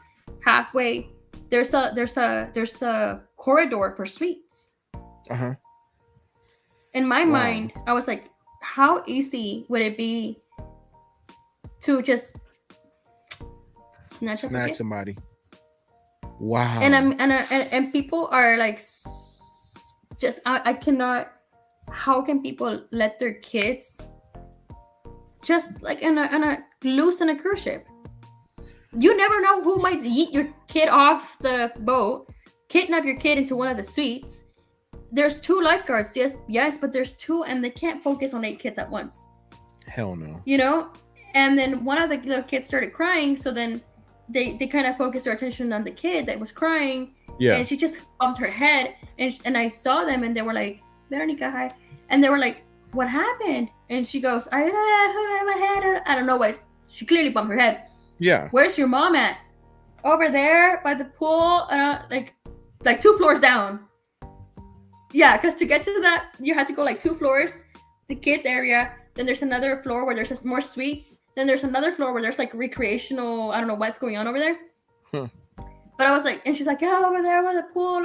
there's a corridor for suites. In my mind, I was like, how easy would it be to just snatch somebody? Wow. And people are like, just I cannot. How can people let their kids just like loose in a cruise ship? You never know who might yeet your kid off the boat, kidnap your kid into one of the suites. There's 2 lifeguards, yes, but there's 2, and they can't focus on 8 kids at once. Hell no. You know? And then one of the little kids started crying, so then they kind of focused their attention on the kid that was crying. Yeah. And she just bumped her head, and I saw them, and they were like, Veronica, hi. And they were like, what happened? And she goes, I don't know what. She clearly bumped her head. Yeah. Where's your mom at? Over there by the pool, like 2 floors down. Yeah, because to get to that, you had to go like 2 floors, the kids area. Then there's another floor where there's just more suites. Then there's another floor where there's like recreational. I don't know what's going on over there. But I was like, and she's like, yeah, over there by the pool,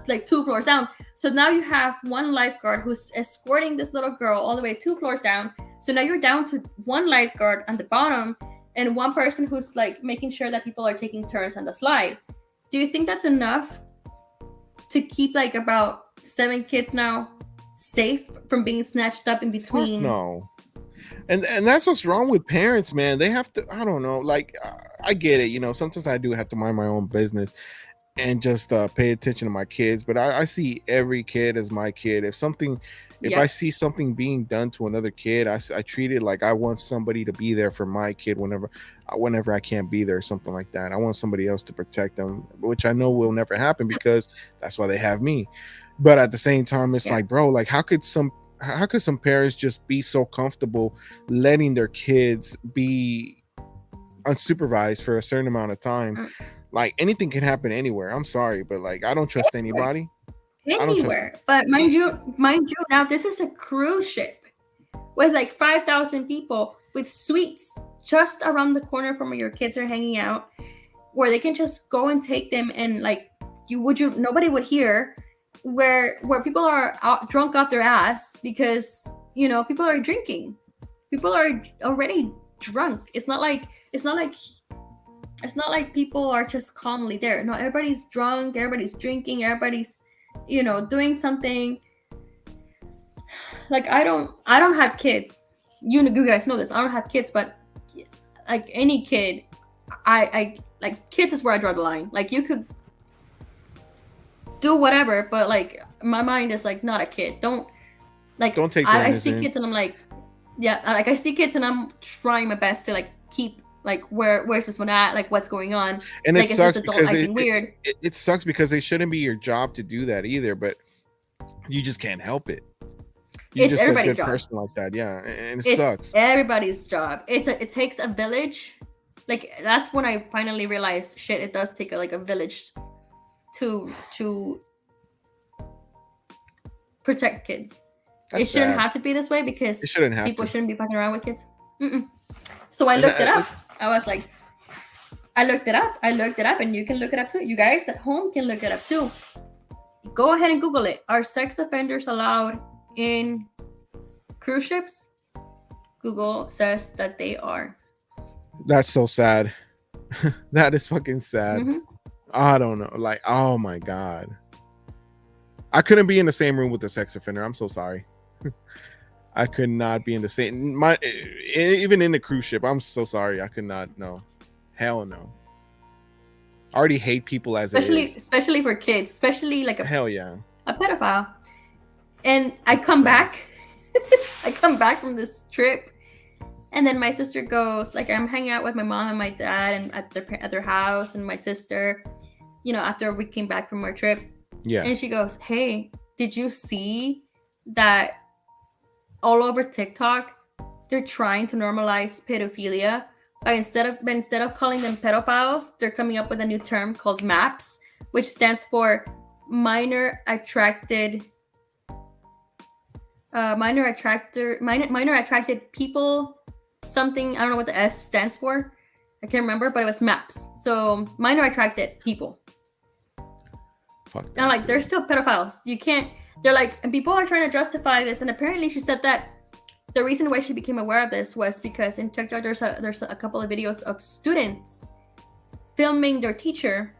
like 2 floors down. So now you have one lifeguard who's escorting this little girl all the way 2 floors down. So now you're down to one lifeguard on the bottom and one person who's like making sure that people are taking turns on the slide. Do you think that's enough to keep like about 7 kids now safe from being snatched up in between? No. And that's what's wrong with parents, man. They have to, I don't know, like, I get it, you know, sometimes I do have to mind my own business and just pay attention to my kids, but I see every kid as my kid. If I see something being done to another kid, I treat it like I want somebody to be there for my kid whenever I can't be there, something like that. I want somebody else to protect them, which I know will never happen because that's why they have me. But at the same time, it's like, bro, like, how could some how could some parents just be so comfortable letting their kids be unsupervised for a certain amount of time? Mm. Like anything can happen anywhere. I'm sorry, but like I don't trust anybody. I don't trust. Anywhere. But mind you, now this is a cruise ship with like 5,000 people with suites just around the corner from where your kids are hanging out, where they can just go and take them, and like nobody would hear, where people are drunk off their ass because people are drinking. People are already drunk. It's not like people are just calmly there. No, everybody's drunk, everybody's drinking, everybody's doing something. Like I don't have kids. You guys know this. I don't have kids, but like any kid, I like kids is where I draw the line. Like you could do whatever, but like my mind is like not a kid. Don't take I see kids and I'm like, yeah, like I see kids and I'm trying my best to like keep like where's this one at, like what's going on, and like it sucks because weird. It sucks because it shouldn't be your job to do that either, but you just can't help it. You're it's just everybody's a good job. person like that, yeah, and it It's sucks. everybody's job. It takes a village. Like that's when I finally realized, shit, it does take a village to protect kids. That's it shouldn't sad. have to be this way because It shouldn't have people to. shouldn't be fucking around with kids. So I looked it up. I was like, I looked it up, and you can look it up too. You guys at home can look it up too. Go ahead and Google it. Are sex offenders allowed in cruise ships? Google says that they are. That's so sad. That is fucking sad. Mhm. I don't know. Like, oh my god. I couldn't be in the same room with the sex offender. I'm so sorry. I could not be in the same even in the cruise ship. I'm so sorry. I could not. No. Hell no. I already hate people as it is. Especially for kids, especially like hell yeah. A pedophile. And I come back. I come back from this trip, and then my sister goes, like, I'm hanging out with my mom and my dad and at their house, and my sister, after we came back from our trip. Yeah. And she goes, hey, did you see that all over TikTok they're trying to normalize pedophilia? Instead of calling them pedophiles, they're coming up with a new term called MAPS, which stands for minor attracted people, something. I don't know what the S stands for. I can't remember, but it was MAPS. So minor attracted people. Fuck that. And like they're still pedophiles. You can't. They're like, and people are trying to justify this. And apparently, she said that the reason why she became aware of this was because in TikTok there's a couple of videos of students filming their teacher,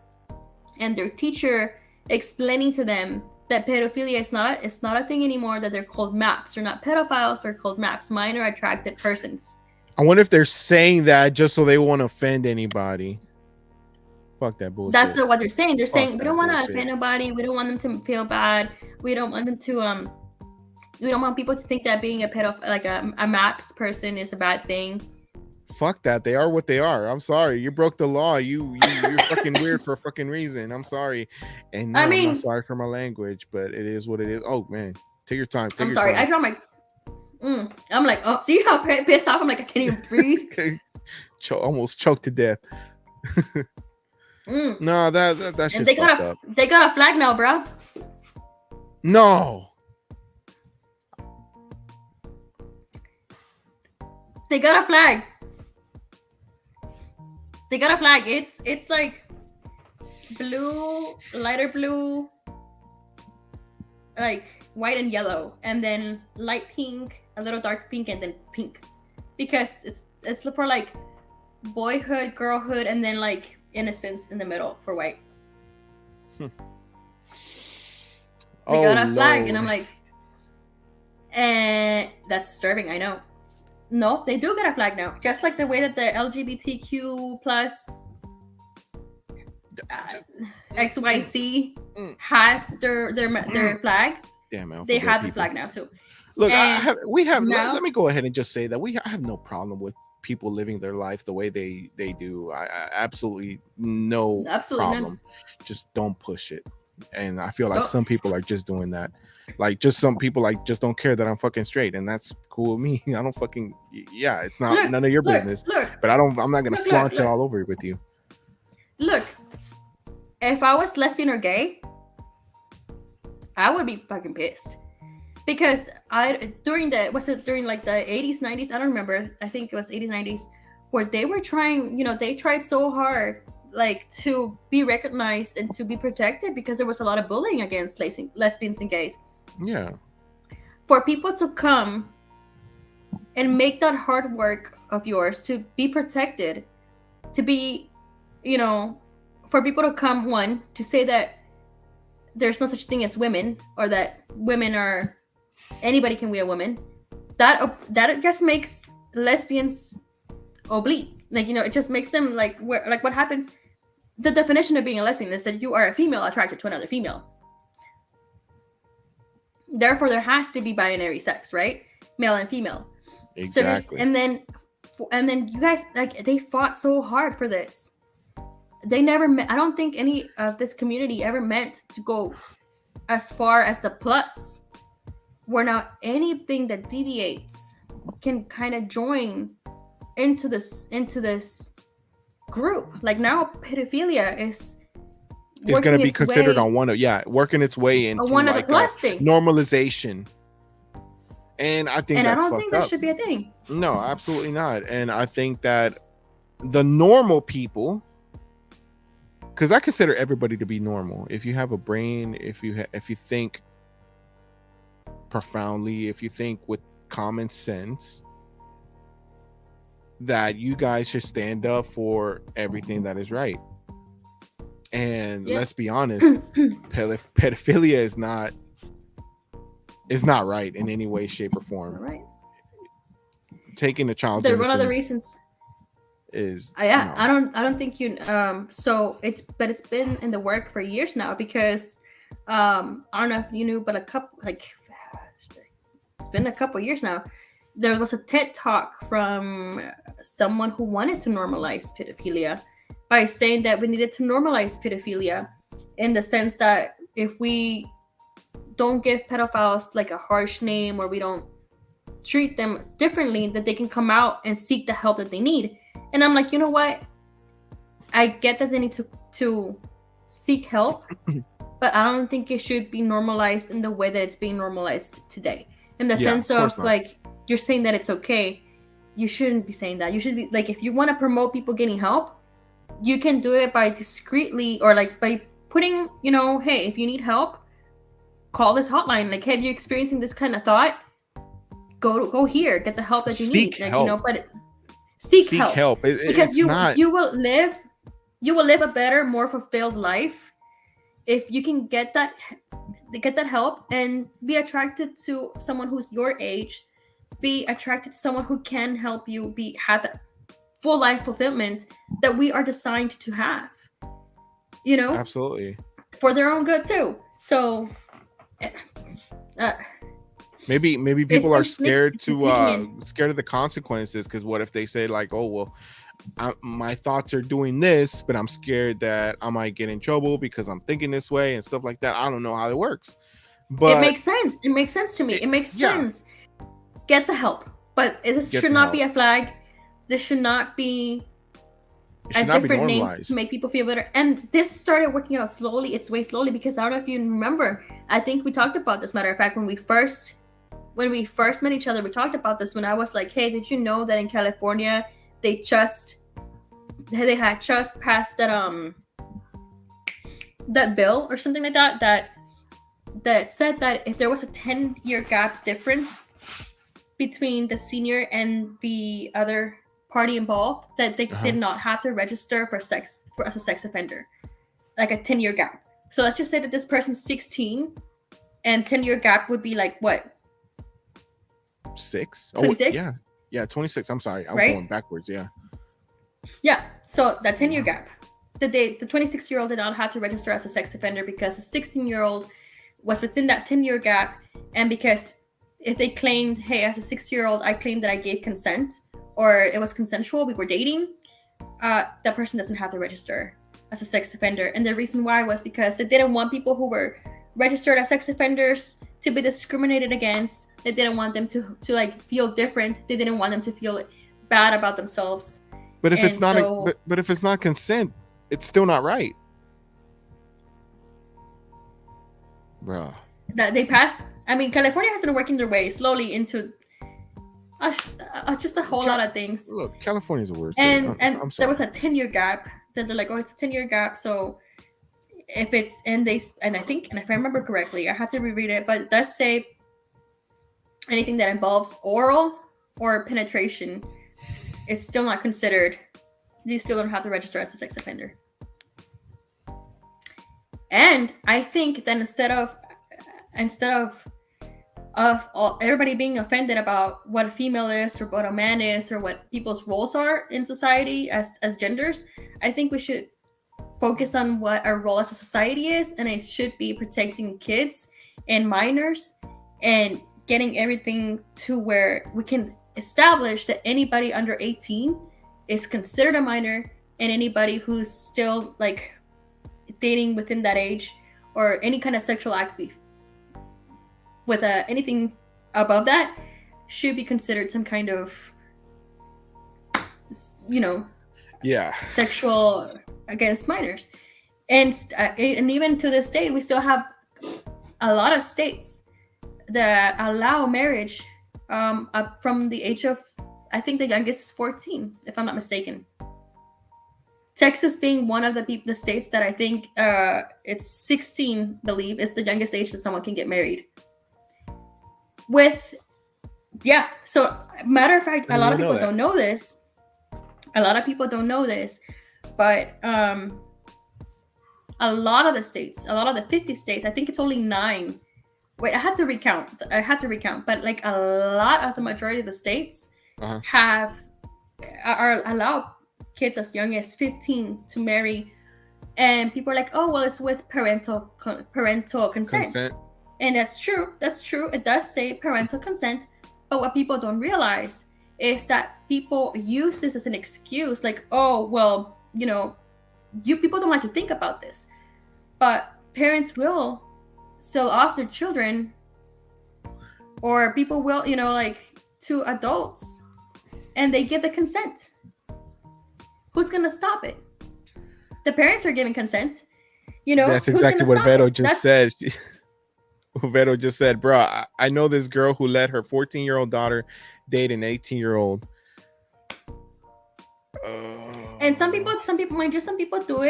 and their teacher explaining to them that pedophilia is not a thing anymore. That they're called MAPS. They're not pedophiles. They're called MAPS, minor attracted persons. I wonder if they're saying that just so they won't offend anybody. Fuck that bullshit. That's what they're saying. They're saying we don't want to bullshit. offend nobody. We don't want them to feel bad. We don't want them to we don't want people to think that being a pedophile, like a MAPS person, is a bad thing. Fuck that. They are what they are. I'm sorry. You broke the law. You're fucking weird for a fucking reason. I'm sorry. And no, I'm not sorry for my language, but it is what it is. Oh man, take your time. I'm sorry. I draw my. I'm like, oh, see how pissed off? I'm like, I can't even breathe. Almost choked to death. No, that's just fucked up. They got a flag now, bro. No. They got a flag. It's like blue, lighter blue, like white and yellow, and then light pink, a little dark pink, and then pink. Because it's for like boyhood, girlhood, and then like innocence in the middle for white. They got a flag, Lord. And I'm like, that's disturbing, I know. No, they do get a flag now. Just like the way that the LGBTQ plus XYC has their flag. Damn, they have the flag now too. Look, let me go ahead and just say that I have no problem with people living their life the way they do. I absolutely no problem. None. Just don't push it. And I feel like some people are just doing that. Like, just some people like just don't care that I'm fucking straight, and that's cool with me. I don't fucking, yeah, it's not Look, none of your look, business. look. But I'm not gonna Look, flaunt it look. all over with you. Look, if I was lesbian or gay, I would be fucking pissed. Because during like the 80s, 90s, I don't remember. I think it was 80s, 90s, where they were trying, they tried so hard like to be recognized and to be protected because there was a lot of bullying against lesbians and gays. Yeah. For people to come and make that hard work of yours to be protected, to be, for people to come, one, to say that there's no such thing as women, or that women are, anybody can be a woman, that just makes lesbians oblique. Like, it just makes them like what happens. The definition of being a lesbian is that you are a female attracted to another female. Therefore, there has to be binary sex, right? Male and female. Exactly. So and then you guys, like, they fought so hard for this. They never I don't think any of this community ever meant to go as far as the plus, where now anything that deviates can kind of join into this group. Like, now pedophilia is It's going to be considered on working its way into one of the like plus things. Normalization. And I think that's I don't fucked think that up. should be a thing. No, absolutely not. And I think that the normal people, because I consider everybody to be normal. If you have a brain, if you think profoundly, if you think with common sense, that you guys should stand up for everything that is right. And let's be honest, pedophilia is not right in any way, shape, or form. All right. Taking a child's One of the reasons is I don't think so it's been in the work for years now, because I don't know if you knew, but it's been a couple years now. There was a TED talk from someone who wanted to normalize pedophilia by saying that we needed to normalize pedophilia in the sense that if we don't give pedophiles like a harsh name, or we don't treat them differently, that they can come out and seek the help that they need. And I'm like, you know what? I get that they need to seek help, but I don't think it should be normalized in the way that it's being normalized today. In the sense of like, you're saying that it's okay. You shouldn't be saying that. You should be like, if you want to promote people getting help, you can do it by discreetly, or like by putting, hey, if you need help, call this hotline. Like, hey, if you're experiencing this kind of thought, go here, get the help that you need. Like, but seek help. Because you will live a better, more fulfilled life if you can get that help and be attracted to someone who's your age, be attracted to someone who can help you have that full life fulfillment that we are designed to have. Absolutely, for their own good too. So maybe people are scared of the consequences, because what if they say like, oh well, my thoughts are doing this, but I'm scared that I might get in trouble because I'm thinking this way and stuff like that. I don't know how it works, but it makes sense. It makes sense to me. It makes sense. Get the help, but this should not be a flag. This should not be a different name to make people feel better. And this started working out slowly. It's way slowly, because I don't know if you remember. I think we talked about this. Matter of fact, when we first met each other, we talked about this. When I was like, "Hey, did you know that in California they had just passed that bill or something like that said that if there was a 10-year gap difference between the senior and the other party involved, that they did not have to register as a sex offender, like a 10-year gap. So let's just say that this person's 16, and 10-year gap would be like what? 6? 26? Yeah, 26. I'm sorry, I'm going backwards. Yeah. So that 10-year gap, the 26-year-old did not have to register as a sex offender because the 16-year-old was within that 10-year gap, and because if they claimed, hey, as a 6-year-old, I claimed that I gave consent, or it was consensual, we were dating, that person doesn't have to register as a sex offender. And the reason why was because they didn't want people who were registered as sex offenders to be discriminated against. They didn't want them to like feel different. They didn't want them to feel bad about themselves. But if And it's not, so- but if it's not consent, it's still not right, bro. That they passed. I mean, California has been working their way slowly into just a whole lot of things. Look, California's a weird state. And I'm sorry. there was a 10-year gap. Then they're like, oh, it's a 10-year gap. So if it's and I think, and if I remember correctly, I have to reread it, but it does say anything that involves oral or penetration, it's still not considered. You still don't have to register as a sex offender. And I think that instead of everybody being offended about what a female is or what a man is or what people's roles are in society as genders, I think we should focus on what our role as a society is, and it should be protecting kids and minors and getting everything to where we can establish that anybody under 18 is considered a minor, and anybody who's still like dating within that age or any kind of sexual act with anything above that should be considered some kind of, sexual against minors. And even to this day, we still have a lot of states that allow marriage up from the age of, I think the youngest is 14, if I'm not mistaken. Texas being one of the states that I think it's 16, believe, is the youngest age that someone can get married. So matter of fact, a lot of people don't know this. A lot of people don't know this, but a lot of the states, a lot of the 50 states, I think it's only 9. Wait, I have to recount, but like a lot of the majority of the states are allow kids as young as 15 to marry, and people are like, oh well, it's with parental consent. And that's true. It does say parental consent, but what people don't realize is that people use this as an excuse, like, oh well, you people don't like to think about this, but parents will sell off their children, or people will, to adults, and they give the consent. Who's gonna stop it? The parents are giving consent. That's exactly what Vero just said. Vero just said, bro, I know this girl who let her 14-year-old daughter date an 18-year-old. And some people do it. Some people do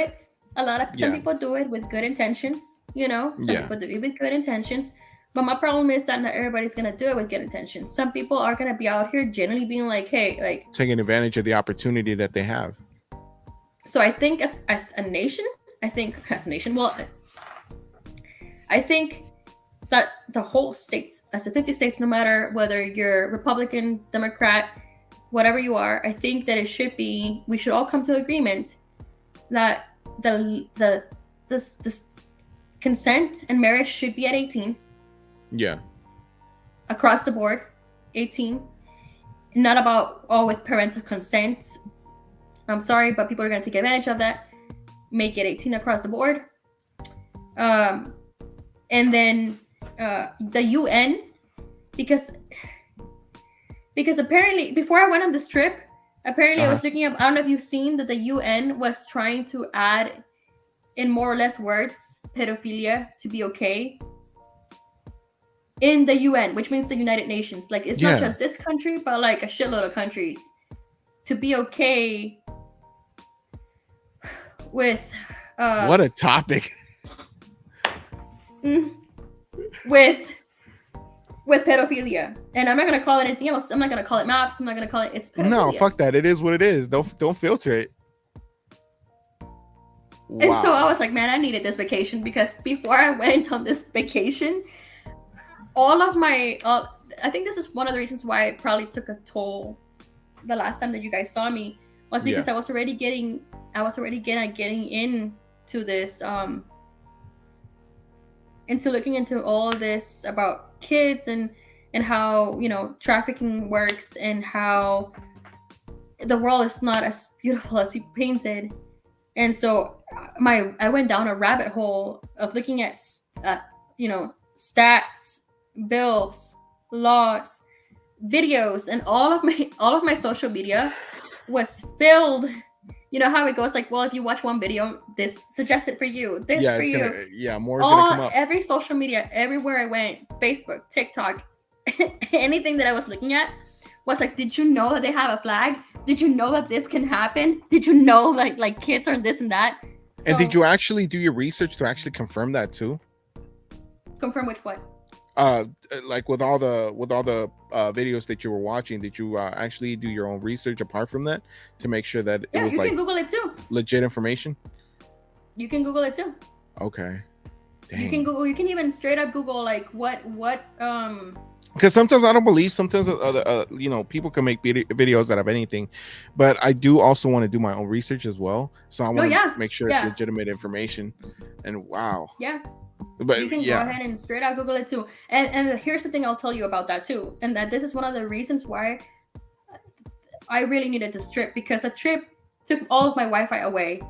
it with good intentions. Some people do it with good intentions. But my problem is that not everybody's gonna do it with good intentions. Some people are gonna be out here generally being like, hey, like taking advantage of the opportunity that they have. So I think as a nation, I think that the whole states, as the 50 states, no matter whether you're Republican, Democrat, whatever you are, I think that we should all come to agreement that this consent and marriage should be at 18. Yeah. Across the board, 18. Not about, with parental consent. I'm sorry, but people are going to take advantage of that. Make it 18 across the board. And then the UN, because apparently, before I went on this trip, I was looking up, I don't know if you've seen that the UN was trying to add, in more or less words, pedophilia to be okay. In the UN, which means the United Nations. Like, it's not just this country, but like a shitload of countries. To be okay with... what a topic. With pedophilia. And I'm not going to call it anything else. I'm not going to call it maps. I'm not going to call it... It's pedophilia. No, fuck that. It is what it is. Don't filter it. Wow. And so I was like, man, I needed this vacation, because before I went on this vacation, all of my... I think this is one of the reasons why it probably took a toll the last time that you guys saw me, was because I was already getting into this... into looking into all of this about kids and how trafficking works, and how the world is not as beautiful as people painted. And so I went down a rabbit hole of looking at stats bills, laws, videos, and all of my social media was filled. You know how it goes, like, well, if you watch one video, this suggested for you, this Yeah, for it's you. more is gonna come up. Every social media, everywhere I went, Facebook, TikTok, anything that I was looking at was like, did you know that they have a flag? Did you know that this can happen? Did you know like kids are this and that? So, And did you actually do your research to actually confirm that too? confirm which what? Like with all the videos that you were watching, did you actually do your own research apart from that to make sure that it was you like can Google it too. legit information? You can Google it too. Okay. Dang. You can Google. You can even straight up Google like what because sometimes I don't believe. Sometimes people can make videos out of anything, but I do also want to do my own research as well. So I want to make sure it's legitimate information. And wow. Yeah. But you can go ahead and straight out Google it too. And here's the thing I'll tell you about that too. And that this is one of the reasons why I really needed this trip, because the trip took all of my Wi-Fi away.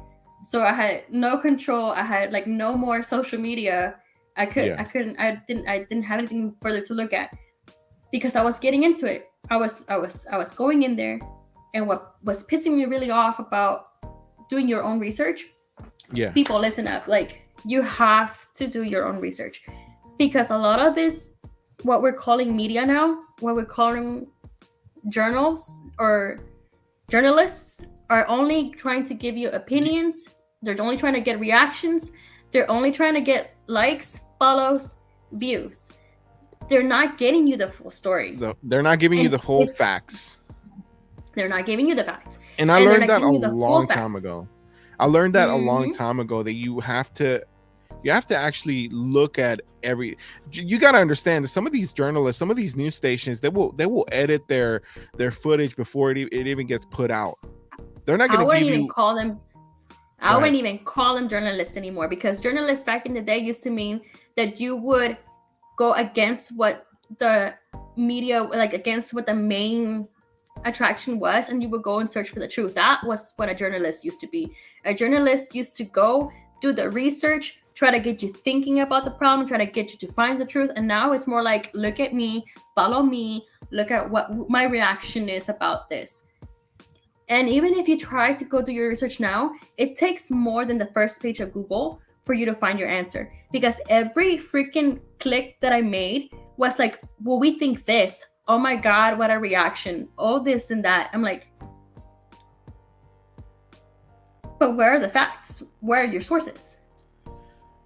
So I had no control. I had like no more social media. I didn't have anything further to look at because I was getting into it. I was going in there, and what was pissing me really off about doing your own research. Yeah. People, listen up. Like, you have to do your own research, because a lot of this, what we're calling media now, what we're calling journals or journalists, are only trying to give you opinions. They're only trying to get reactions. They're only trying to get likes, follows, views. They're not getting you the full story. They're not giving you the whole facts. They're not giving you the facts. And I learned that a long time ago. I learned that a long time ago, that you have to actually look at you got to understand that some of these journalists, some of these news stations, they will edit their footage before it even gets put out. They're not going to give you. I wouldn't even call them journalists anymore, because journalists back in the day used to mean that you would go against what the media, like against what the main attraction was, and you would go and search for the truth. That was what a journalist used to be. A journalist used to go do the research, try to get you thinking about the problem, try to get you to find the truth. And now it's more like, look at me, follow me, look at what my reaction is about this. And even if you try to go do your research now, it takes more than the first page of Google for you to find your answer, because every freaking click that I made was like, well, we think this. Oh my God, what a reaction. Oh, this and that. I'm like, but where are the facts? Where are your sources?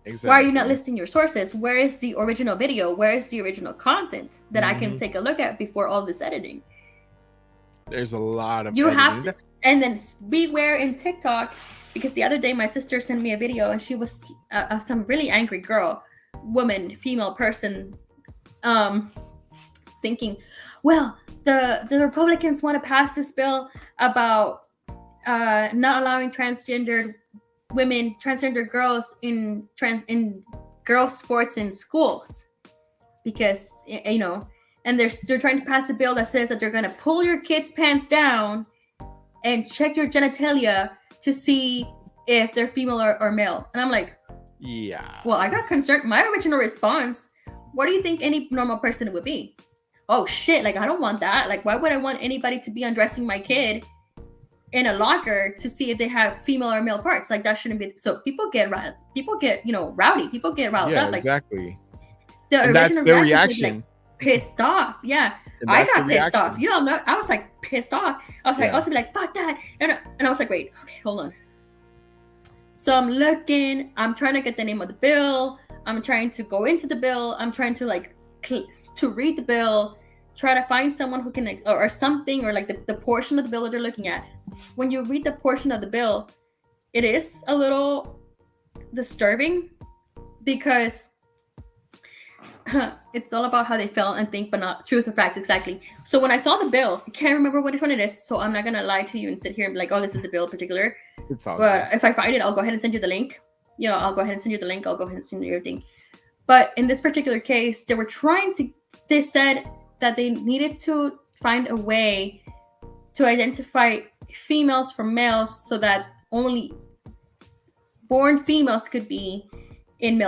Exactly. Why are you not listing your sources? Where is the original video? Where is the original content that I can take a look at before all this editing? There's a lot of editing. Have to, and then beware in TikTok, because the other day my sister sent me a video, and she was some really angry girl, woman, female person, thinking, well, the Republicans want to pass this bill about not allowing transgendered women, transgender girls in girls' sports in schools, because and they're trying to pass a bill that says that they're going to pull your kids' pants down and check your genitalia to see if they're female or male. And I'm like, yeah. Well, I got concerned. My original response, what do you think any normal person would be? Oh shit, like I don't want that. Like, why would I want anybody to be undressing my kid in a locker to see if they have female or male parts? Like, that shouldn't be. So people get rowdy, people get riled up. Like, exactly. And that's their reaction. Like, pissed off. Yeah. I got pissed off. You don't know. I was like pissed off. I was like, I was like, fuck that. And I was like, wait, okay, hold on. So I'm looking, I'm trying to get the name of the bill. I'm trying to go into the bill. I'm trying to to read the bill, try to find someone who can, or something, or like the portion of the bill that they're looking at. When you read the portion of the bill, it is a little disturbing, because it's all about how they feel and think, but not truth or facts. Exactly. So when I saw the bill, I can't remember which one it is, so I'm not gonna lie to you and sit here and be like, oh, this is the bill in particular. It's all but good. If I find it, I'll go ahead and send you the link. I'll go ahead and send you the link. I'll go ahead and send you everything. But in this particular case, they said that they needed to find a way to identify females from males, so that only born females could be in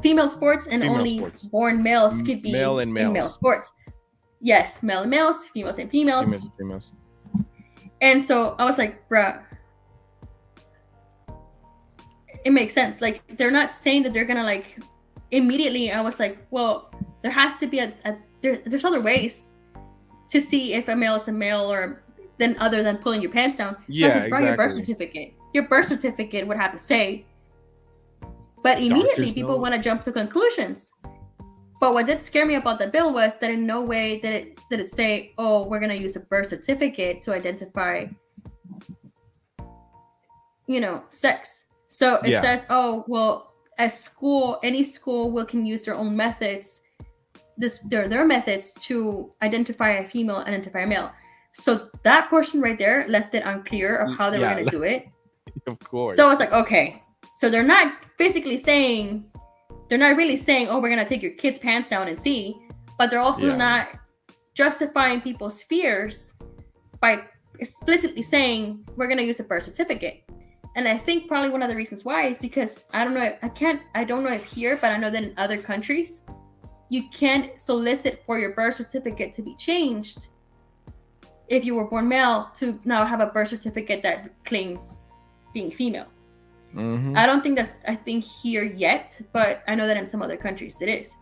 female sports, and Female only sports. born males could be Male and in male males. sports. Yes, male and males, females and females. Females and females. And so I was like, bruh, it makes sense. Like, they're not saying that they're gonna like immediately. I was like, well, there has to be there's other ways to see if a male is a male, or then other than pulling your pants down. Yeah, like, bro, exactly. Your birth certificate would have to say. But immediately Doctors people know. want to jump to conclusions. But what did scare me about the bill was that in no way did it say, oh, we're gonna use a birth certificate to identify, sex. So it says, oh, well, any school can use their own methods, their methods to identify a female, identify a male. So that portion right there left it unclear of how they were going to do it. Of course. So I was like, okay. So they're not really saying, oh, we're going to take your kid's pants down and see. But they're also not justifying people's fears by explicitly saying, we're going to use a birth certificate. And I think probably one of the reasons why is because I don't know if here, but I know that in other countries, you can't solicit for your birth certificate to be changed if you were born male to now have a birth certificate that claims being female. Mm-hmm. I don't think that's here yet, but I know that in some other countries it is.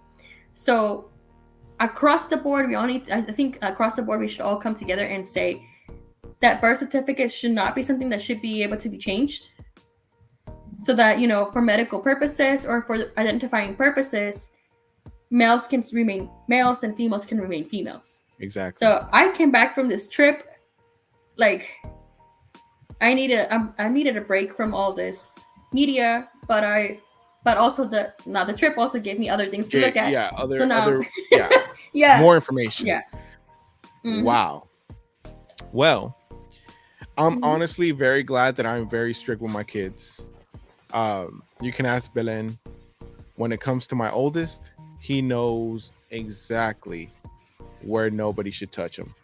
So across the board, across the board, we should all come together and say that birth certificates should not be something that should be able to be changed, so that, for medical purposes or for identifying purposes, males can remain males and females can remain females. Exactly. So I came back from this trip, like, I needed a break from all this media, but also the trip also gave me other things to look at. Yeah, yeah, more information. Yeah. Mm-hmm. Wow. Well, I'm honestly very glad that I'm very strict with my kids. You can ask Belen. When it comes to my oldest, he knows exactly where nobody should touch him.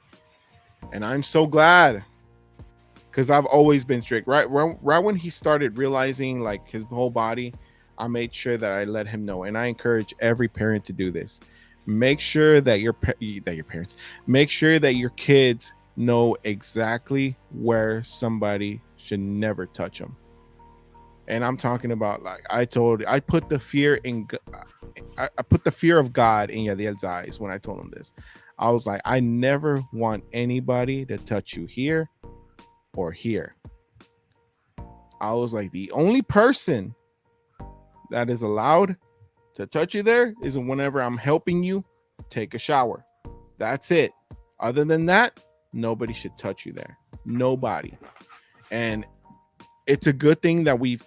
And I'm so glad, because I've always been strict. Right when he started realizing like his whole body, I made sure that I let him know. And I encourage every parent to do this. Make sure that your parents, make sure that your kids know exactly where somebody should never touch them. And I'm talking about, like I put the fear of God in Yadiel's eyes when I told him this. I was like, I never want anybody to touch you here or here. I was like, the only person that is allowed to touch you there is whenever I'm helping you take a shower. That's it. Other than that, nobody should touch you there. Nobody. And it's a good thing that we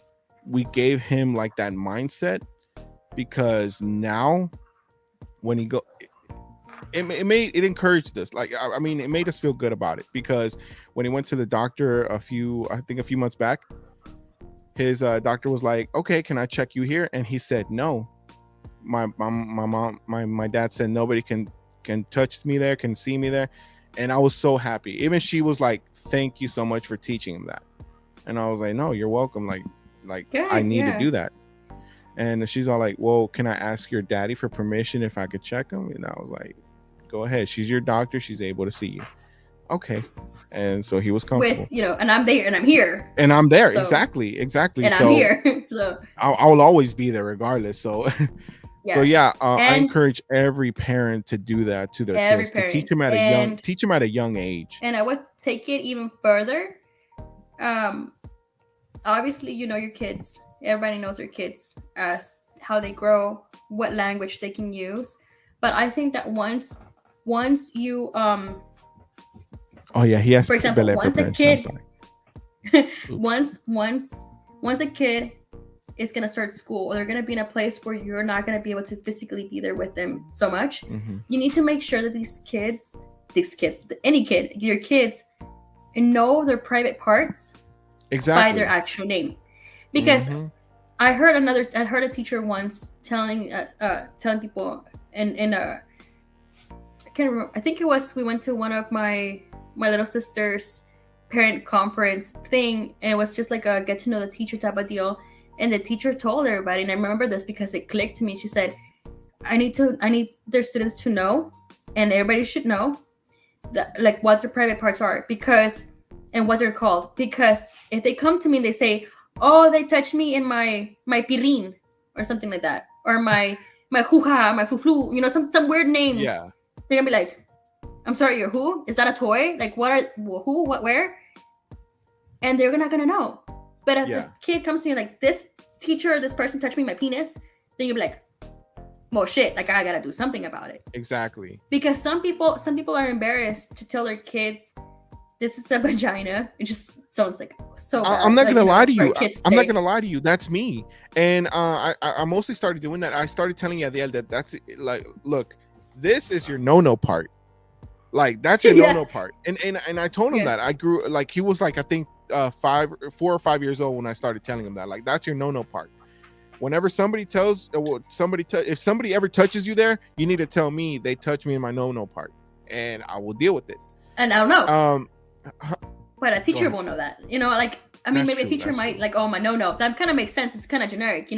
gave him like that mindset, because now when he it encouraged us. Like, I mean, it made us feel good about it, because when he went to the doctor a few months back, his doctor was like, okay, can I check you here? And he said, no. My dad said nobody can touch me there, can see me there. And I was so happy. Even she was like, thank you so much for teaching him that. And I was like, no, you're welcome. Like good, I need to do that. And she's all like, well, can I ask your daddy for permission if I could check him? And I was like, go ahead. She's your doctor. She's able to see you. Okay. And so he was comfortable. With, and I'm there and I'm here. And I'm there. So, exactly. And so I'm here. So I will always be there regardless. So I encourage every parent to do that to their kids, to teach them at a young age. And I would take it even further. Obviously, your kids. Everybody knows their kids, as how they grow, what language they can use. But I think that once you oh yeah, he has. For example, once a kid, once a kid is gonna start school, or they're gonna be in a place where you're not gonna be able to physically be there with them so much, you need to make sure that your kids know their private parts by their actual name. Because I heard a teacher once telling people in a, I can't remember, I think it was, we went to one of my little sister's parent conference thing, and it was just like a get to know the teacher type of deal. And the teacher told everybody, and I remember this because it clicked to me. She said, I need their students to know, and everybody should know that, like, what their private parts are, because, and what they're called. Because if they come to me and they say, oh, they touched me in my pirin or something like that, or my hoo-ha, my foo-flu, some weird name. Yeah. They're gonna be like, I'm sorry, you're who? Is that a toy? Like, who, what, where? And they're not gonna know. But if the kid comes to me like, this teacher, this person touched me, my penis, then you'll be like, well, shit, like, I gotta do something about it. Exactly. Because some people are embarrassed to tell their kids, this is a vagina. It just sounds like so bad. I'm not gonna lie to you. I'm not gonna lie to you. That's me. And I mostly started doing that. I started telling Yadiel that that's like, look, this is your no part. Like, that's your no part. And I told him that. I grew, like, he was like, I think 4 or 5 years old when I started telling him that. Like, that's your no part. Whenever somebody if somebody ever touches you there, you need to tell me they touched me in my no part, and I will deal with it. And I don't know. But a teacher won't know that. Like, I mean, maybe a teacher might like, oh, my no. That kind of makes sense. It's kind of generic,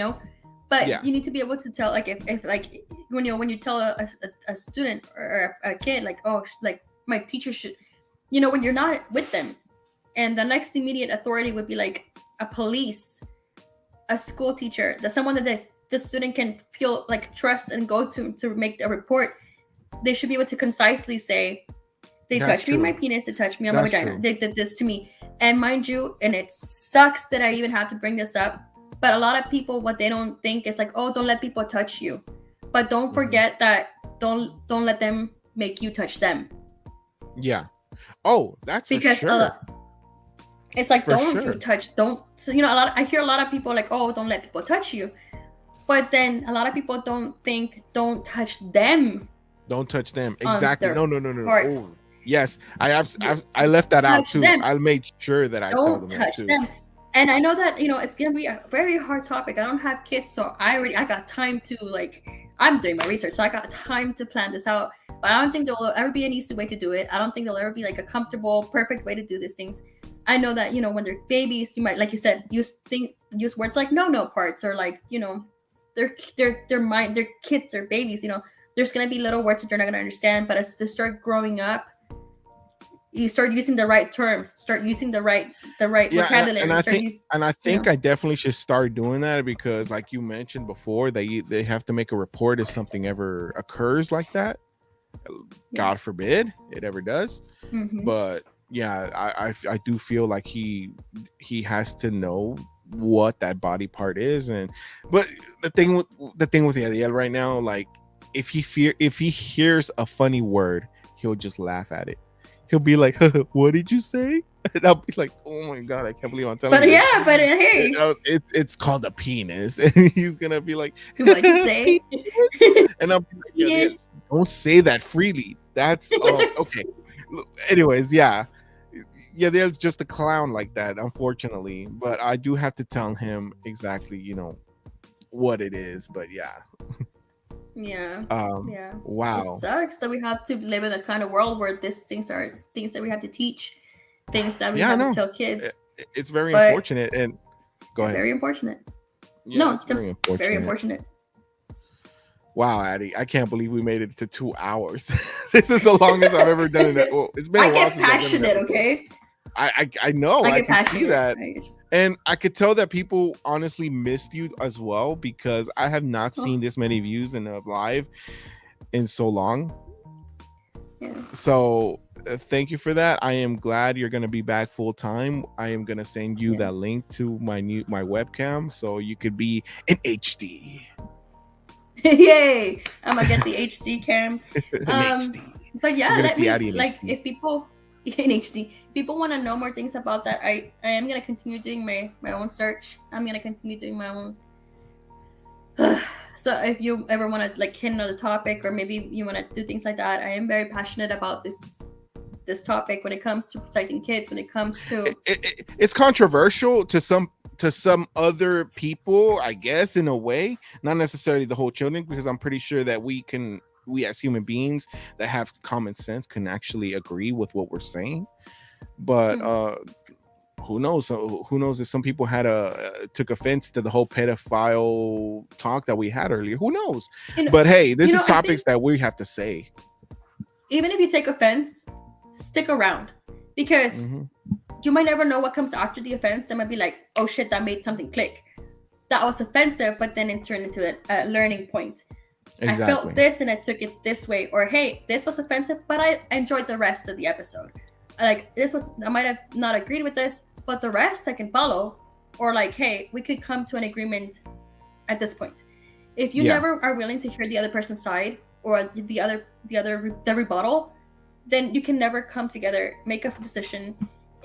But you need to be able to tell, like, if like when you tell a student or a kid, like, oh, like, my teacher should, when you're not with them, and the next immediate authority would be like a police, a school teacher, that someone that the student can feel like trust and go to make a report. They should be able to concisely say, they touched me in my penis, they touched me on my vagina, they did this to me. And mind you, and it sucks that I even have to bring this up, but a lot of people, what they don't think is like, oh, don't let people touch you. But don't forget that don't let them make you touch them. Yeah. Oh, that's because for sure. It's like, so, I hear a lot of people like, oh, don't let people touch you. But then a lot of people don't think, don't touch them. Don't touch them. Exactly. No. Oh, yes. I left that out too. I made sure that I told them that too. Them. And I know that, it's going to be a very hard topic. I don't have kids, so I got time to, like, I'm doing my research, so I got time to plan this out. But I don't think there will ever be an easy way to do it. I don't think there'll ever be like a comfortable, perfect way to do these things. I know that, when they're babies, you might, like you said, use words like no parts, or like, they're kids, they're babies, there's going to be little words that they're not going to understand. But as they start growing up, you start using the right terms, start using the right vocabulary. And I think I definitely should start doing that, because like you mentioned before, they have to make a report if something ever occurs like that. God forbid it ever does. Mm-hmm. But yeah, I do feel like he has to know what that body part is. But the thing with Yadiel right now, like, if he hears a funny word, he'll just laugh at it. He'll be like, what did you say? And I'll be like, oh my God, I can't believe I'm telling you. But hey, it's called a penis. And he's gonna be like, what'd you say? And I'll be like, yes. Don't say that freely. That's okay. Anyways, yeah, there's just a clown like that, unfortunately. But I do have to tell him exactly, what it is. But yeah. Yeah. Wow. It sucks that we have to live in a kind of world where these things are things that we have to teach, things that we have to tell kids. It's very unfortunate. And go ahead. Very unfortunate. Yeah, it's just very unfortunate. Wow, Addie, I can't believe we made it to 2 hours. This is the longest I've ever done it. Well, it's been a while since I've done it. I get passionate, okay? I know. I can see that. And I could tell that people honestly missed you as well, because I have not seen this many views in a live in so long. Yeah. So thank you for that. I am glad you're going to be back full time. I am going to send you that link to my webcam so you could be in HD. Yay! I'm gonna get the HD cam. But yeah, if people in HD, people want to know more things about that, I am gonna continue doing my own search. I'm gonna continue doing my own. So if you ever want to like hit another topic, or maybe you want to do things like that, I am very passionate about this topic when it comes to protecting kids. When it comes to it's controversial to some other people, I guess, in a way, not necessarily the whole children, because I'm pretty sure that we as human beings that have common sense can actually agree with what we're saying. But who knows? Who knows if some people took offense to the whole pedophile talk that we had earlier? Who knows? But hey, this is topics that we have to say. Even if you take offense, stick around, because you might never know what comes after the offense. That might be like, oh shit, that made something click. That was offensive, but then it turned into a learning point. Exactly. I felt this and I took it this way. Or hey, this was offensive, but I enjoyed the rest of the episode. Like I might have not agreed with this, but the rest I can follow. Or like, hey, we could come to an agreement at this point. If you never are willing to hear the other person's side or the rebuttal, then you can never come together, make a decision,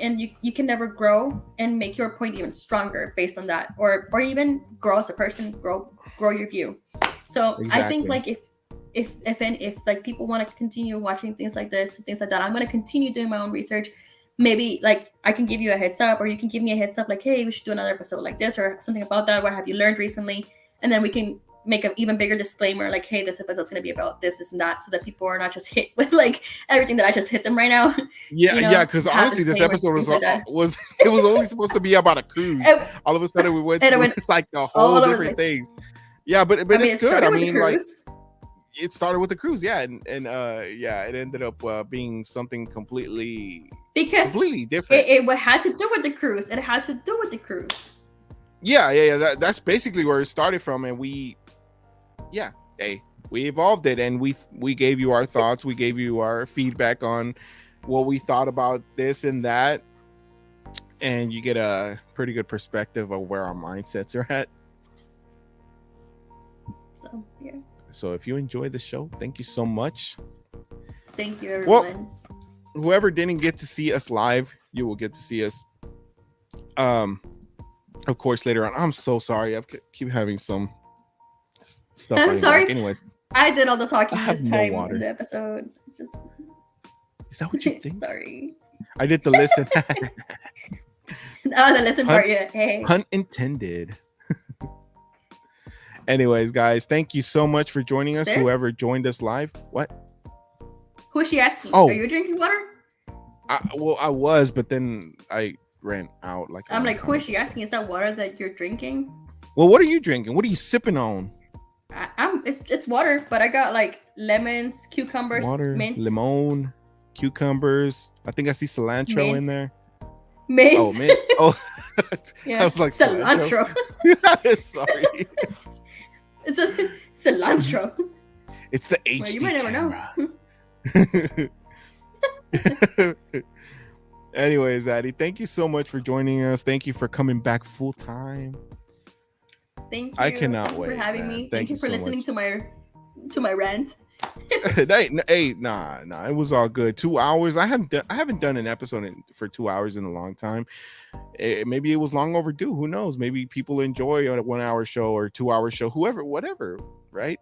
and you can never grow and make your point even stronger based on that, or even grow as a person, grow your view. So exactly. I think like if like people want to continue watching things like this, things like that, I'm going to continue doing my own research. Maybe like I can give you a heads up, or you can give me a heads up like, hey, we should do another episode like this or something about that. What have you learned recently? And then we can make an even bigger disclaimer like, hey, this episode's going to be about this and that, so that people are not just hit with like everything that I just hit them right now. Yeah, because honestly this episode was only supposed to be about a cruise. All of a sudden we went through like the whole different things. Yeah, but it's good. I mean, like it started with the cruise, and it ended up being something completely different. It had to do with the cruise. Yeah. That's basically where it started from, and we evolved it, and we gave you our thoughts, we gave you our feedback on what we thought about this and that, and you get a pretty good perspective of where our mindsets are at. So yeah. So if you enjoyed the show, thank you so much. Thank you, everyone. Well, whoever didn't get to see us live, you will get to see us of course later on. I'm so sorry. I keep having some stuff. I'm sorry. Anyways, I did all the talking this time in the episode. It's just... Is that what you think? Sorry. I did the listen. The listen part, yeah. Hey. Pun intended. Anyways, guys, thank you so much for joining us. Whoever joined us live. What? Who is she asking? Oh, are you drinking water? I was, but then I ran out. I'm like, who is she asking? Is that water that you're drinking? Well, what are you drinking? What are you sipping on? It's water, but I got like lemons, cucumbers, mint, lemon, cucumbers. I think I see cilantro in there. Mint. Oh, mint. Oh, yeah. I was like cilantro. Sorry. It's a cilantro. It's the HD. Well, you might never know. Anyways, Addie, thank you so much for joining us. Thank you for coming back full time. Thank you. I cannot wait for having me. Thank you for so listening much. to my rant. Hey, nah, it was all good. 2 hours. I haven't done an episode for 2 hours in a long time. Maybe it was long overdue. Who knows? Maybe people enjoy a 1 hour show or 2 hour show. Whatever, right?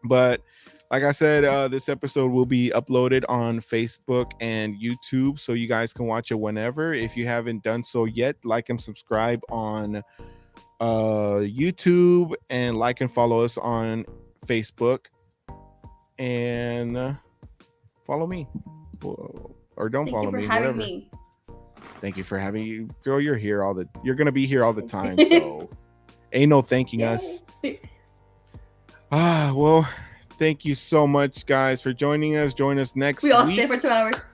But like I said, this episode will be uploaded on Facebook and YouTube, so you guys can watch it whenever. If you haven't done so yet, like and subscribe on YouTube, and like and follow us on Facebook, and follow me, or don't follow me. Whatever. Me. Thank you for having you, girl. You're gonna be here all the time, so ain't no thanking us. Well, thank you so much, guys, for joining us. Join us next week. We all stayed for 2 hours.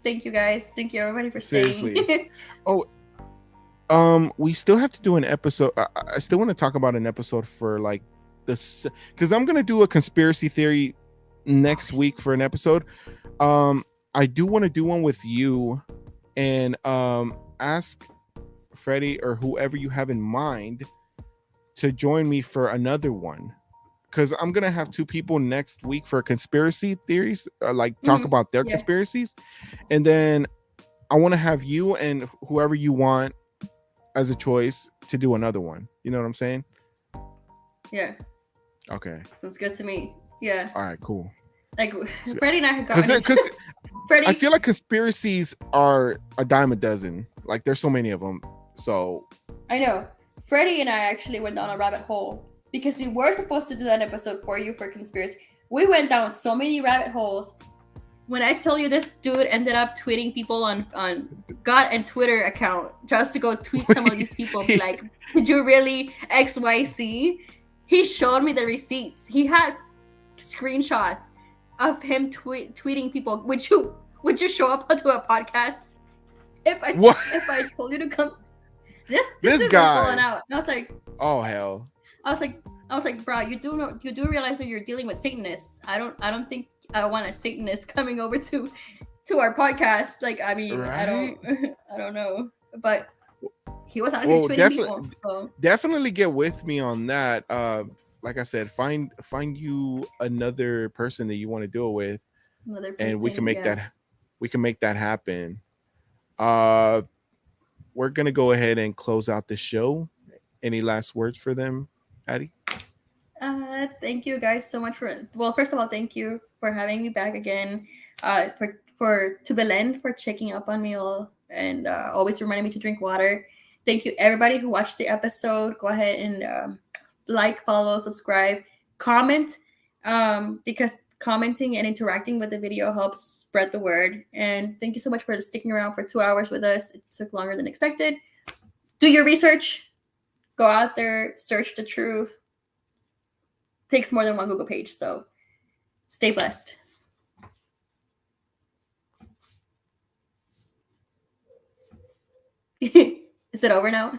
Thank you, guys. Thank you, everybody, for staying. Seriously. We still have to do an episode. I still want to talk about an episode for like this, because I'm gonna do a conspiracy theory next week for an episode. I do want to do one with you, and ask Freddie or whoever you have in mind to join me for another one, because I'm gonna have two people next week for conspiracy theories, talk about their conspiracies, and then I want to have you and whoever you want as a choice to do another one. You know what I'm saying? Yeah. Okay. Sounds good to me. Yeah. All right, cool. Like Freddie and I have gotten because Freddie, I feel like conspiracies are a dime a dozen. Like there's so many of them. So I know. Freddie and I actually went down a rabbit hole because we were supposed to do an episode for you for conspiracy. We went down so many rabbit holes when I tell you this dude ended up tweeting people on God and Twitter account just to go tweet some of these people, be like, did you really XYZ? He showed me the receipts. He had screenshots of him tweeting people. Would you show up onto a podcast if I told you to come? This dude guy was falling out. And I was like, oh hell. I was like, bro, you do realize that you're dealing with Satanists. I don't think I want a Satanist coming over to our podcast. Like, I mean, Right? I don't know, but he was out Well, here tweeting people. So definitely get with me on that. Like I said, find you another person that you want to do it with, another person, and we can make that happen. We're gonna go ahead and close out the show. Any last words for them, Patty? Thank you guys so much first of all, thank you for having me back again. To Belen for checking up on me all and always reminding me to drink water. Thank you everybody who watched the episode. Go ahead and like, follow, subscribe, comment, because commenting and interacting with the video helps spread the word. And thank you so much for sticking around for 2 hours with us. It took longer than expected. Do your research. Go out there, search the truth. Takes more than one Google page, so stay blessed. Is it over now?